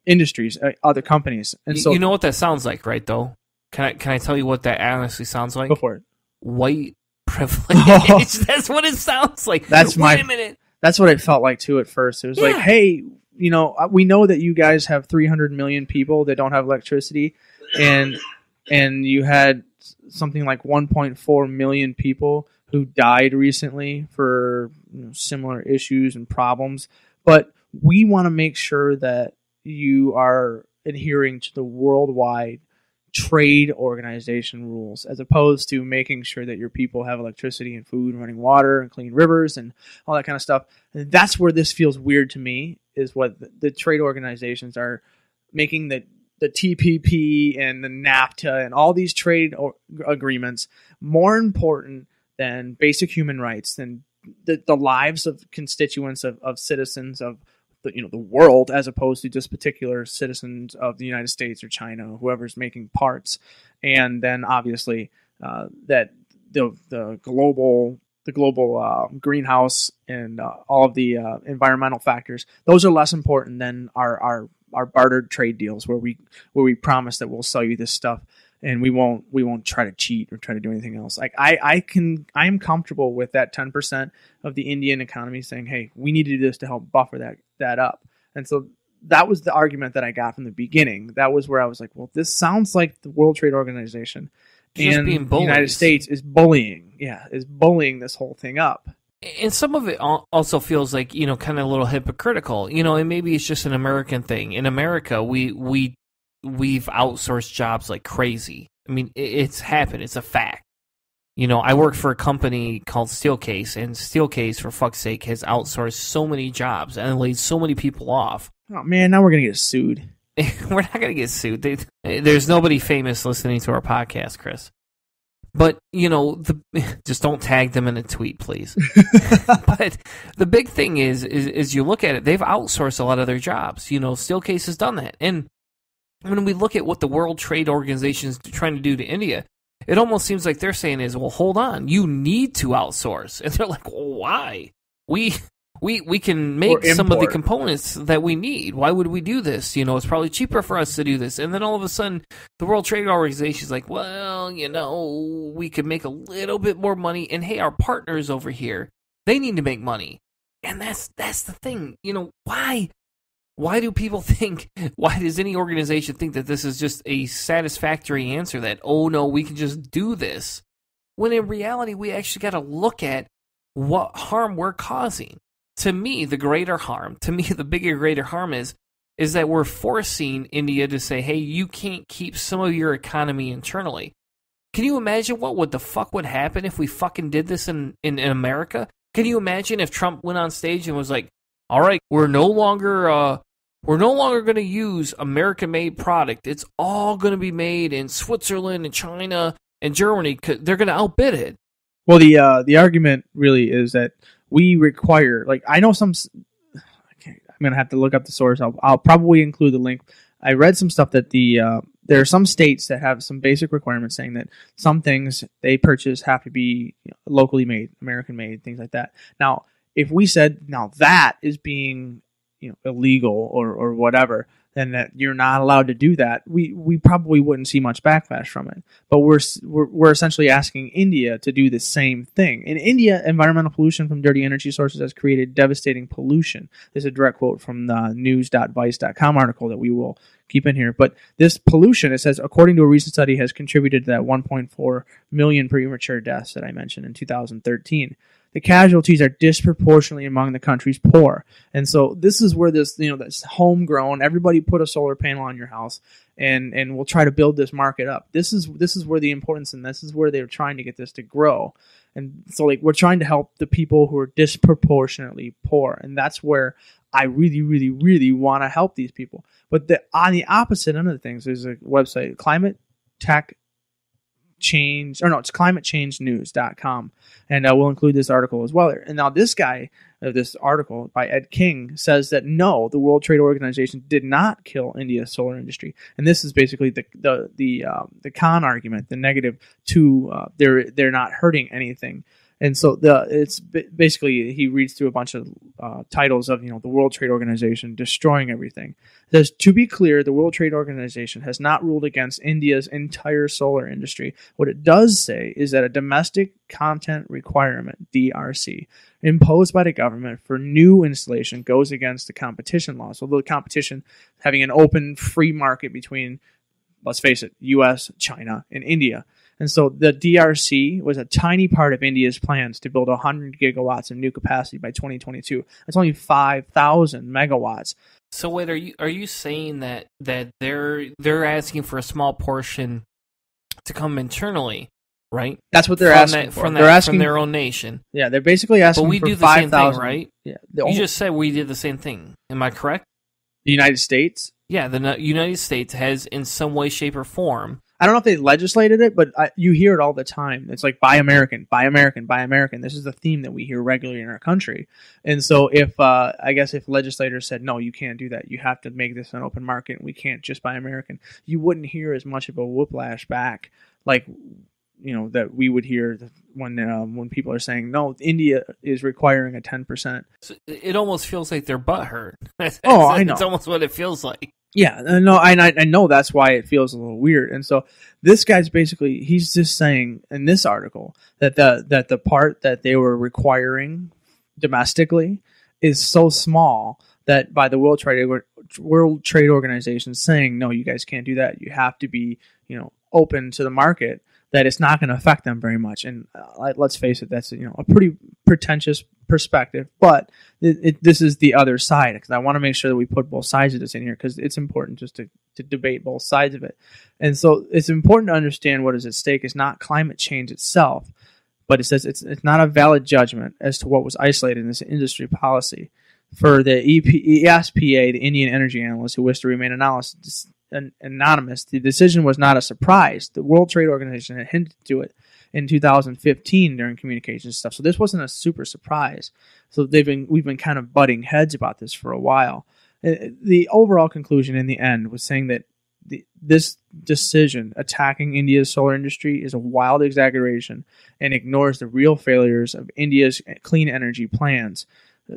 industries, other companies. And so, you know what that sounds like, right? Though, can I tell you what that honestly sounds like? Go for it. White privilege. That's what it sounds like. Wait a minute. That's what it felt like too at first. It was like, hey, we know that you guys have 300 million people that don't have electricity, and you had something like 1.4 million people who died recently for similar issues and problems. But we want to make sure that you are adhering to the worldwide trade organization rules, as opposed to making sure that your people have electricity and food and running water and clean rivers and all that kind of stuff. And that's where this feels weird to me, is what the trade organizations are making the TPP and the NAFTA and all these trade agreements more important than basic human rights, than the lives of constituents of citizens of the world, as opposed to just particular citizens of the United States or China, or whoever's making parts. And then obviously that the global greenhouse and all of the environmental factors, those are less important than our bartered trade deals, where we promise that we'll sell you this stuff and we won't try to cheat or try to do anything else. Like I am comfortable with that 10% of the Indian economy saying, hey, we need to do this to help buffer that up. And so that was the argument that I got from the beginning. That was where I was like, well, this sounds like the World Trade Organization and the United States is bullying this whole thing up. And some of it also feels like, kind of a little hypocritical, and maybe it's just an American thing. In America, we've outsourced jobs like crazy. I mean, it's happened. It's a fact. I work for a company called Steelcase, and Steelcase, for fuck's sake, has outsourced so many jobs and laid so many people off. Oh, man, now we're going to get sued. We're not going to get sued. There's nobody famous listening to our podcast, Chris. But, just don't tag them in a tweet, please. But the big thing is you look at it, they've outsourced a lot of their jobs. Steelcase has done that. And when we look at what the World Trade Organization is trying to do to India, it almost seems like they're saying is, well, hold on, you need to outsource. And they're like, well, why? We can make some of the components that we need. Why would we do this? It's probably cheaper for us to do this. And then all of a sudden, the World Trade Organization is like, well, we could make a little bit more money. And hey, our partners over here, they need to make money. And that's the thing. Why do people think, why does any organization think that this is just a satisfactory answer that, oh no, we can just do this? When in reality, we actually got to look at what harm we're causing. To me, the greater harm, the greater harm is that we're forcing India to say, hey, you can't keep some of your economy internally. Can you imagine what the fuck would happen if we fucking did this in America? Can you imagine if Trump went on stage and was like, all right, we're no longer going to use American-made product. It's all going to be made in Switzerland and China and Germany. They're going to outbid it. Well, the argument really is that we require, like, I know some. I'm going to have to look up the source. I'll probably include the link. I read some stuff that there are some states that have some basic requirements saying that some things they purchase have to be locally made, American-made, things like that. Now, if we said now that is being illegal or whatever, then that you're not allowed to do that, we probably wouldn't see much backlash from it. But we're essentially asking India to do the same thing. In India, environmental pollution from dirty energy sources has created devastating pollution. This is a direct quote from the news.vice.com article that we will keep in here. But this pollution, it says, according to a recent study, has contributed to that 1.4 million premature deaths that I mentioned in 2013. The casualties are disproportionately among the country's poor. And so this is where this homegrown, everybody put a solar panel on your house and we'll try to build this market up. This is where the importance, and this is where they're trying to get this to grow. And so we're trying to help the people who are disproportionately poor. And that's where I really, really, really want to help these people. But on the opposite end of things, there's a website, it's climatechangenews.com, and we'll include this article as well. And now this guy, this article by Ed King says that no, the World Trade Organization did not kill India's solar industry, and this is basically the con argument, the negative to they're not hurting anything. And so it's basically he reads through a bunch of titles of the World Trade Organization destroying everything. It says, to be clear, the World Trade Organization has not ruled against India's entire solar industry. What it does say is that a domestic content requirement (DRC) imposed by the government for new installation goes against the competition law. So the competition having an open free market between, let's face it, U.S., China, and India. And so the DRC was a tiny part of India's plans to build 100 gigawatts of new capacity by 2022. That's only 5,000 megawatts. So wait, are you saying that they're asking for a small portion to come internally, right? That's what they're asking for. From their own nation. Yeah, they're basically asking for 5,000. But we do the same thing, right? Yeah. You just said we did the same thing. Am I correct? The United States? Yeah, the United States has, in some way, shape, or form. I don't know if they legislated it, but you hear it all the time. It's like, buy American, buy American, buy American. This is the theme that we hear regularly in our country. And so if legislators said, no, you can't do that, you have to make this an open market, and we can't just buy American, you wouldn't hear as much of a whiplash back like that we would hear when people are saying, no, India is requiring a 10%. So it almost feels like they're butthurt. I know. It's almost what it feels like. Yeah, no, I know that's why it feels a little weird. And so this guy's basically, he's just saying in this article that the part that they were requiring domestically is so small that by the World Trade Organization saying, no, you guys can't do that. You have to be, open to the market, that it's not going to affect them very much. And let's face it, that's a pretty pretentious perspective, but this is the other side, because I want to make sure that we put both sides of this in here, because it's important just to debate both sides of it. And so it's important to understand what is at stake is not climate change itself, but it says it's not a valid judgment as to what was isolated in this industry policy. For the ESPA, the Indian energy analyst who wished to remain anonymous, the decision was not a surprise. The World Trade Organization had hinted to it in 2015 during communications stuff. So this wasn't a super surprise. So we've been kind of butting heads about this for a while. The overall conclusion in the end was saying that this decision attacking India's solar industry is a wild exaggeration and ignores the real failures of India's clean energy plans.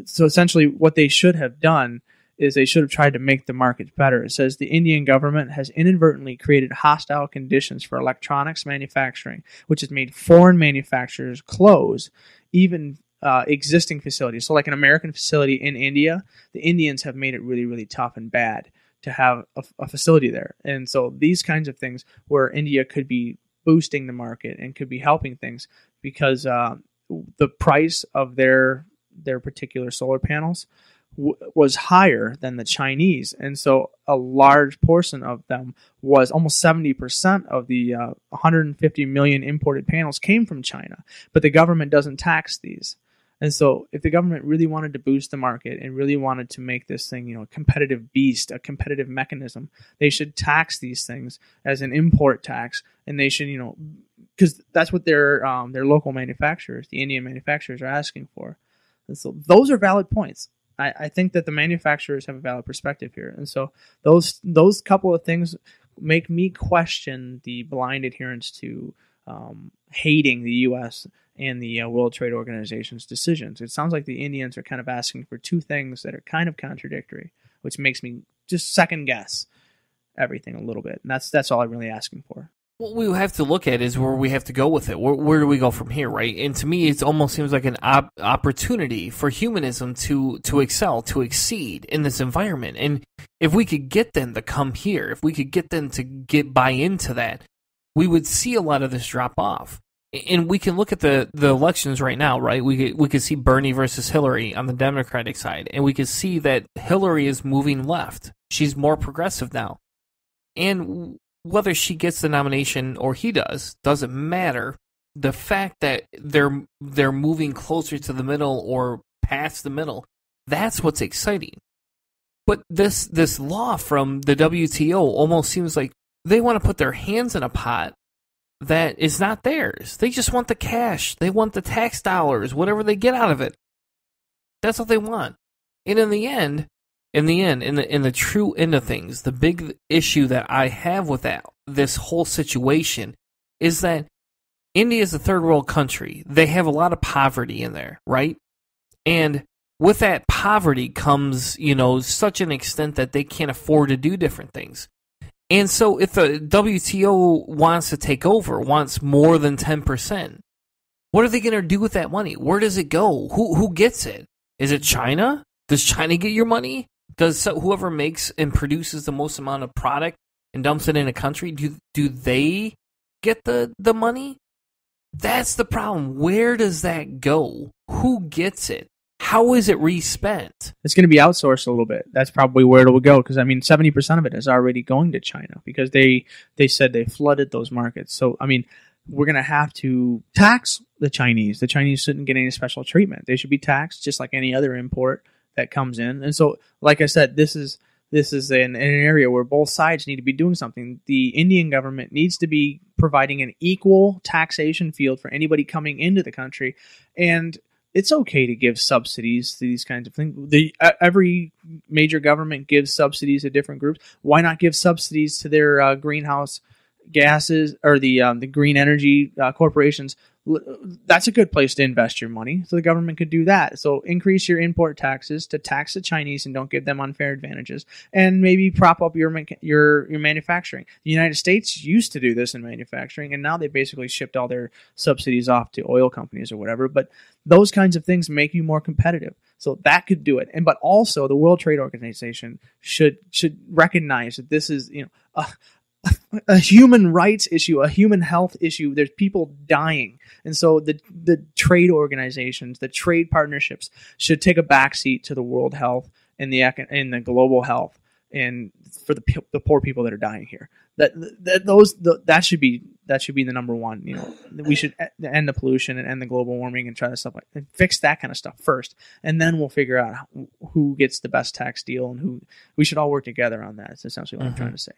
So essentially what they should have done is they should have tried to make the market better. It says the Indian government has inadvertently created hostile conditions for electronics manufacturing, which has made foreign manufacturers close even existing facilities. So like an American facility in India, the Indians have made it really, really tough and bad to have a facility there. And so these kinds of things where India could be boosting the market and could be helping things because the price of their particular solar panels was higher than the Chinese, and so a large portion of them was almost 70% of the 150 million imported panels came from China, but the government doesn't tax these. And so if the government really wanted to boost the market and really wanted to make this thing, a competitive beast, a competitive mechanism, they should tax these things as an import tax, and they should, because that's what their local manufacturers, the Indian manufacturers, are asking for. And so those are valid points. I think that the manufacturers have a valid perspective here. And so those couple of things make me question the blind adherence to hating the U.S. and the World Trade Organization's decisions. It sounds like the Indians are kind of asking for two things that are kind of contradictory, which makes me just second guess everything a little bit. And that's all I'm really asking for. What we have to look at is where we have to go with it. Where do we go from here, right? And to me, it almost seems like an opportunity for humanism to excel, to exceed in this environment. And if we could get them to come here, if we could get them to buy into that, we would see a lot of this drop off. And we can look at the elections right now, right? We could see Bernie versus Hillary on the Democratic side, and we could see that Hillary is moving left. She's more progressive now. And whether she gets the nomination or he doesn't matter. The fact that they're moving closer to the middle or past the middle, that's what's exciting. But this law from the WTO almost seems like they want to put their hands in a pot that is not theirs. They just want the cash. They want the tax dollars, whatever they get out of it. That's what they want. And in the true end of things, the big issue that I have with this whole situation is that India is a third world country. They have a lot of poverty in there, right? And with that poverty comes, such an extent that they can't afford to do different things. And so if the WTO wants to take over, wants more than 10%, what are they going to do with that money? Where does it go? Who gets it? Is it China? Does China get your money? Does whoever makes and produces the most amount of product and dumps it in a country, do they get the money? That's the problem. Where does that go? Who gets it? How is it respent? It's going to be outsourced a little bit. That's probably where it will go, because 70% of it is already going to China because they said they flooded those markets. So we're going to have to tax the Chinese. The Chinese shouldn't get any special treatment. They should be taxed just like any other import that comes in. And so, like I said, this is an area where both sides need to be doing something. The Indian government needs to be providing an equal taxation field for anybody coming into the country, and it's okay to give subsidies to these kinds of things. Every major government gives subsidies to different groups. Why not give subsidies to their greenhouse gases or the green energy corporations? That's a good place to invest your money. So the government could do that. So increase your import taxes to tax the Chinese and don't give them unfair advantages, and maybe prop up your manufacturing. The United States used to do this in manufacturing, and now they basically shipped all their subsidies off to oil companies or whatever. But those kinds of things make you more competitive. So that could do it. But also the World Trade Organization should recognize that this is a human rights issue, a human health issue. There's people dying. And so the trade organizations, the trade partnerships should take a backseat to the world health and the global health, and for the poor people that are dying here. That should be the number one. We should end the pollution and end the global warming and try to stuff and fix that kind of stuff first, and then we'll figure out who gets the best tax deal and who. We should all work together on that. That's essentially what I'm trying to say.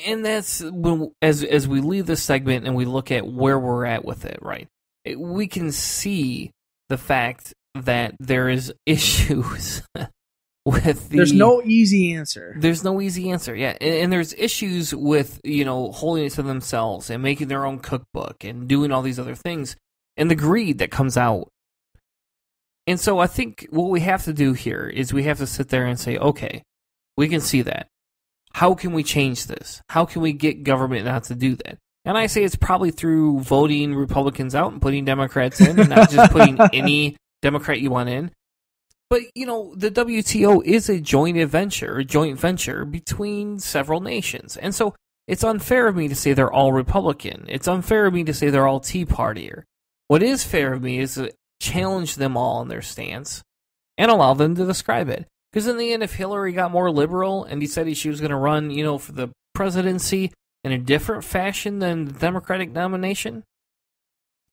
And that's when, as we leave this segment and we look at where we're at with it, right? We can see the fact that there is issues with There's no easy answer. There's no easy answer, yeah. And there's issues with, holding it to themselves and making their own cookbook and doing all these other things, and the greed that comes out. And so I think what we have to do here is we have to sit there and say, okay, we can see that. How can we change this? How can we get government not to do that? And I say it's probably through voting Republicans out and putting Democrats in, and not just putting any Democrat you want in. But, the WTO is a joint venture between several nations. And so it's unfair of me to say they're all Republican. It's unfair of me to say they're all Tea Partier. What is fair of me is to challenge them all in their stance and allow them to describe it. Because in the end, if Hillary got more liberal and decided she was going to run, for the presidency in a different fashion than the Democratic nomination,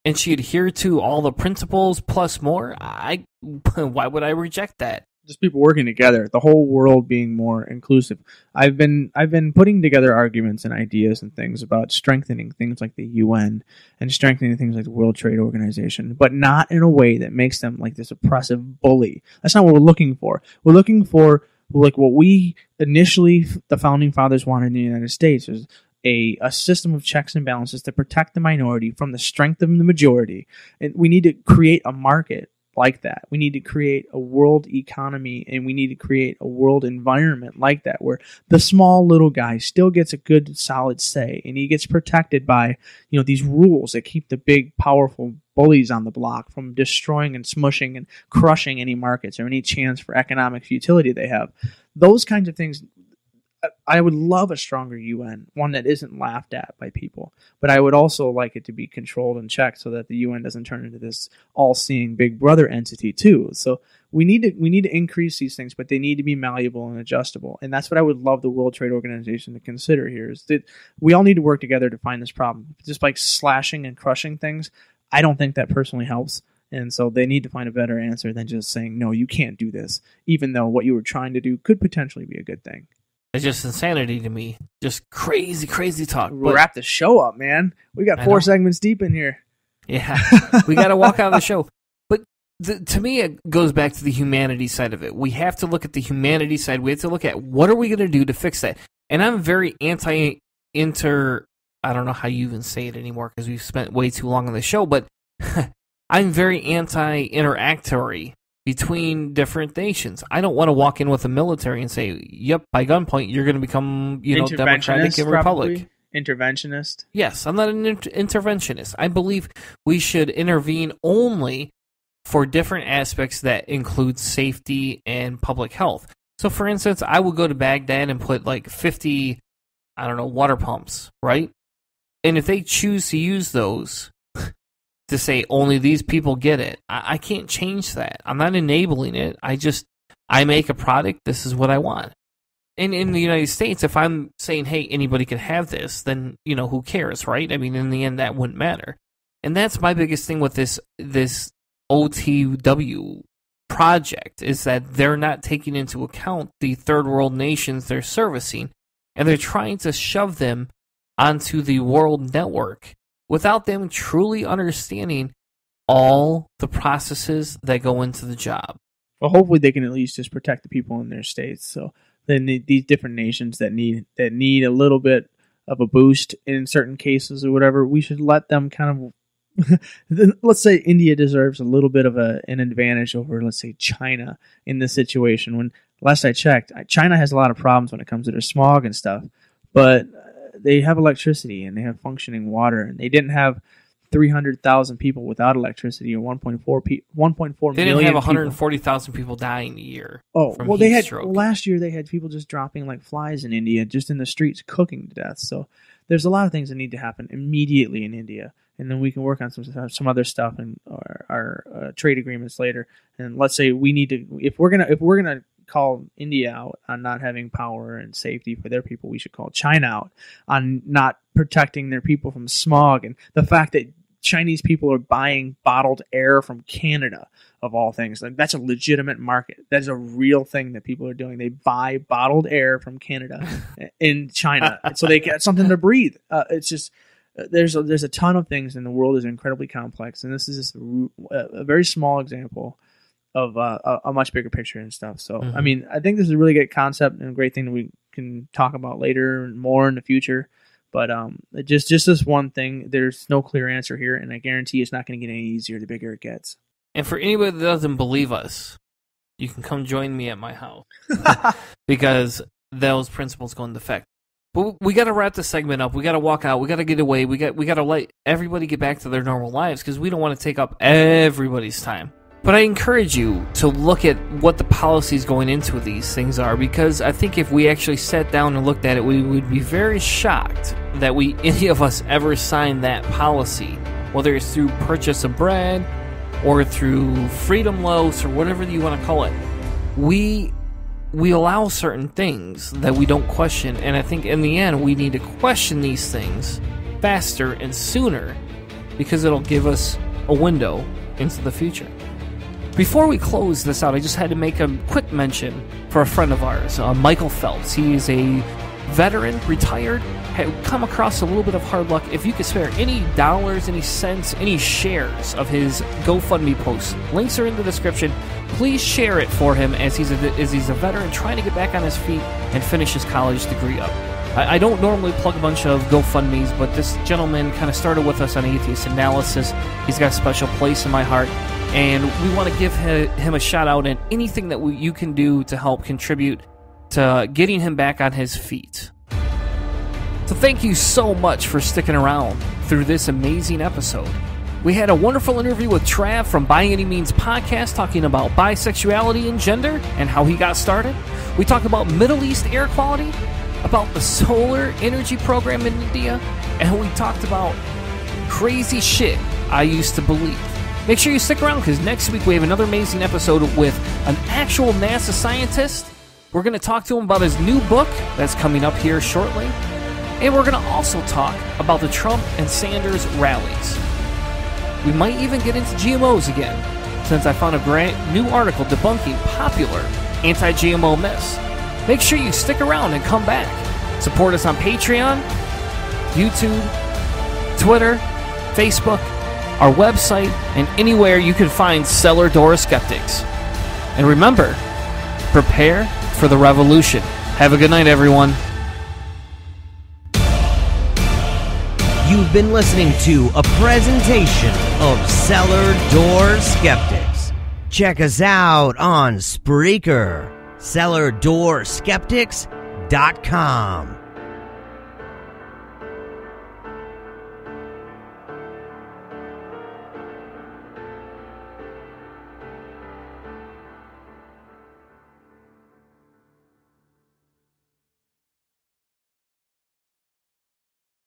and she adhered to all the principles plus more, why would I reject that? Just people working together, the whole world being more inclusive. I've been putting together arguments and ideas and things about strengthening things like the UN and strengthening things like the World Trade Organization, but not in a way that makes them like this oppressive bully. That's not what we're looking for. We're looking for like what we initially, the founding fathers, wanted in the United States is a system of checks and balances to protect the minority from the strength of the majority. And we need to create a market like that. We need to create a world economy, and we need to create a world environment like that, where the small little guy still gets a good solid say, and he gets protected by these rules that keep the big powerful bullies on the block from destroying and smushing and crushing any markets or any chance for economic futility they have. Those kinds of things. I would love a stronger UN, one that isn't laughed at by people. But I would also like it to be controlled and checked so that the UN doesn't turn into this all-seeing big brother entity too. So we need to increase these things, but they need to be malleable and adjustable. And that's what I would love the World Trade Organization to consider here, is that we all need to work together to find this problem. Just like slashing and crushing things, I don't think that personally helps. And so they need to find a better answer than just saying, no, you can't do this, even though what you were trying to do could potentially be a good thing. It's just insanity to me. Just crazy, crazy talk. We'll wrap the show up, man. We got 4 segments deep in here. Yeah. We got to walk out of the show. But to me, it goes back to the humanity side of it. We have to look at the humanity side. We have to look at what are we going to do to fix that. And I'm very I don't know how you even say it anymore because we've spent way too long on the show, but I'm very anti-interactory between different nations. I don't want to walk in with the military and say, yep, by gunpoint, you're going to become, democratic and republic. Interventionist? Yes, I'm not an interventionist. I believe we should intervene only for different aspects that include safety and public health. So, for instance, I would go to Baghdad and put 50, water pumps, right? And if they choose to use those to say only these people get it, I can't change that. I'm not enabling it. I make a product. This is what I want. And in the United States, if I'm saying, hey, anybody can have this, then, who cares, right? I mean, in the end, that wouldn't matter. And that's my biggest thing with this OTW project, is that they're not taking into account the third world nations they're servicing, and they're trying to shove them onto the world network without them truly understanding all the processes that go into the job. Well, hopefully they can at least just protect the people in their states. So then these different nations that need a little bit of a boost in certain cases or whatever, we should let them kind of. Let's say India deserves a little bit of an advantage over, let's say, China in this situation. When last I checked, China has a lot of problems when it comes to their smog and stuff, but they have electricity and they have functioning water, and they didn't have 300,000 people without electricity, or 1.4 million. They didn't have 140,000 people dying a year. Oh, from well, heat stroke. Last year they had people just dropping like flies in India, just in the streets, cooking to death. So there's a lot of things that need to happen immediately in India, and then we can work on some other stuff in our trade agreements later. And let's say we need to, if we're gonna call India out on not having power and safety for their people, we should call China out on not protecting their people from smog, and the fact that Chinese people are buying bottled air from Canada, of all things. Like, that's a legitimate market. That is a real thing that people are doing. They buy bottled air from Canada in China, so they get something to breathe. It's just there's a ton of things, and the world is incredibly complex, and this is just a very small example of a much bigger picture and stuff. So, I mean, I think this is a really good concept and a great thing that we can talk about later and more in the future. But just this one thing, there's no clear answer here, and I guarantee it's not going to get any easier the bigger it gets. And for anybody that doesn't believe us, you can come join me at my house because those principles go into effect. But we got to wrap this segment up. We got to walk out. We got to get away. We got to let everybody get back to their normal lives because we don't want to take up everybody's time. But I encourage you to look at what the policies going into these things are, because I think if we actually sat down and looked at it, we would be very shocked that any of us ever signed that policy, whether it's through purchase of bread or through freedom loaves or whatever you want to call it. We allow certain things that we don't question, and I think in the end we need to question these things faster and sooner because it'll give us a window into the future. Before we close this out, I just had to make a quick mention for a friend of ours, Michael Phelps. He is a veteran, retired, had come across a little bit of hard luck. If you could spare any dollars, any cents, any shares of his GoFundMe post, links are in the description. Please share it for him as he's a veteran trying to get back on his feet and finish his college degree up. I don't normally plug a bunch of GoFundMes, but this gentleman kind of started with us on Atheist Analysis. He's got a special place in my heart. And we want to give him a shout out and anything that you can do to help contribute to getting him back on his feet. So thank you so much for sticking around through this amazing episode. We had a wonderful interview with Trav from By Any Means Podcast talking about bisexuality and gender and how he got started. We talked about Middle East air quality, about the solar energy program in India, and we talked about crazy shit I used to believe. Make sure you stick around because next week we have another amazing episode with an actual NASA scientist. We're going to talk to him about his new book that's coming up here shortly. And we're going to also talk about the Trump and Sanders rallies. We might even get into GMOs again, since I found a new article debunking popular anti-GMO myths. Make sure you stick around and come back. Support us on Patreon, YouTube, Twitter, Facebook, our website, and anywhere you can find Cellar Door Skeptics. And remember, prepare for the revolution. Have a good night, everyone. You've been listening to a presentation of Cellar Door Skeptics. Check us out on Spreaker, cellardoorskeptics.com.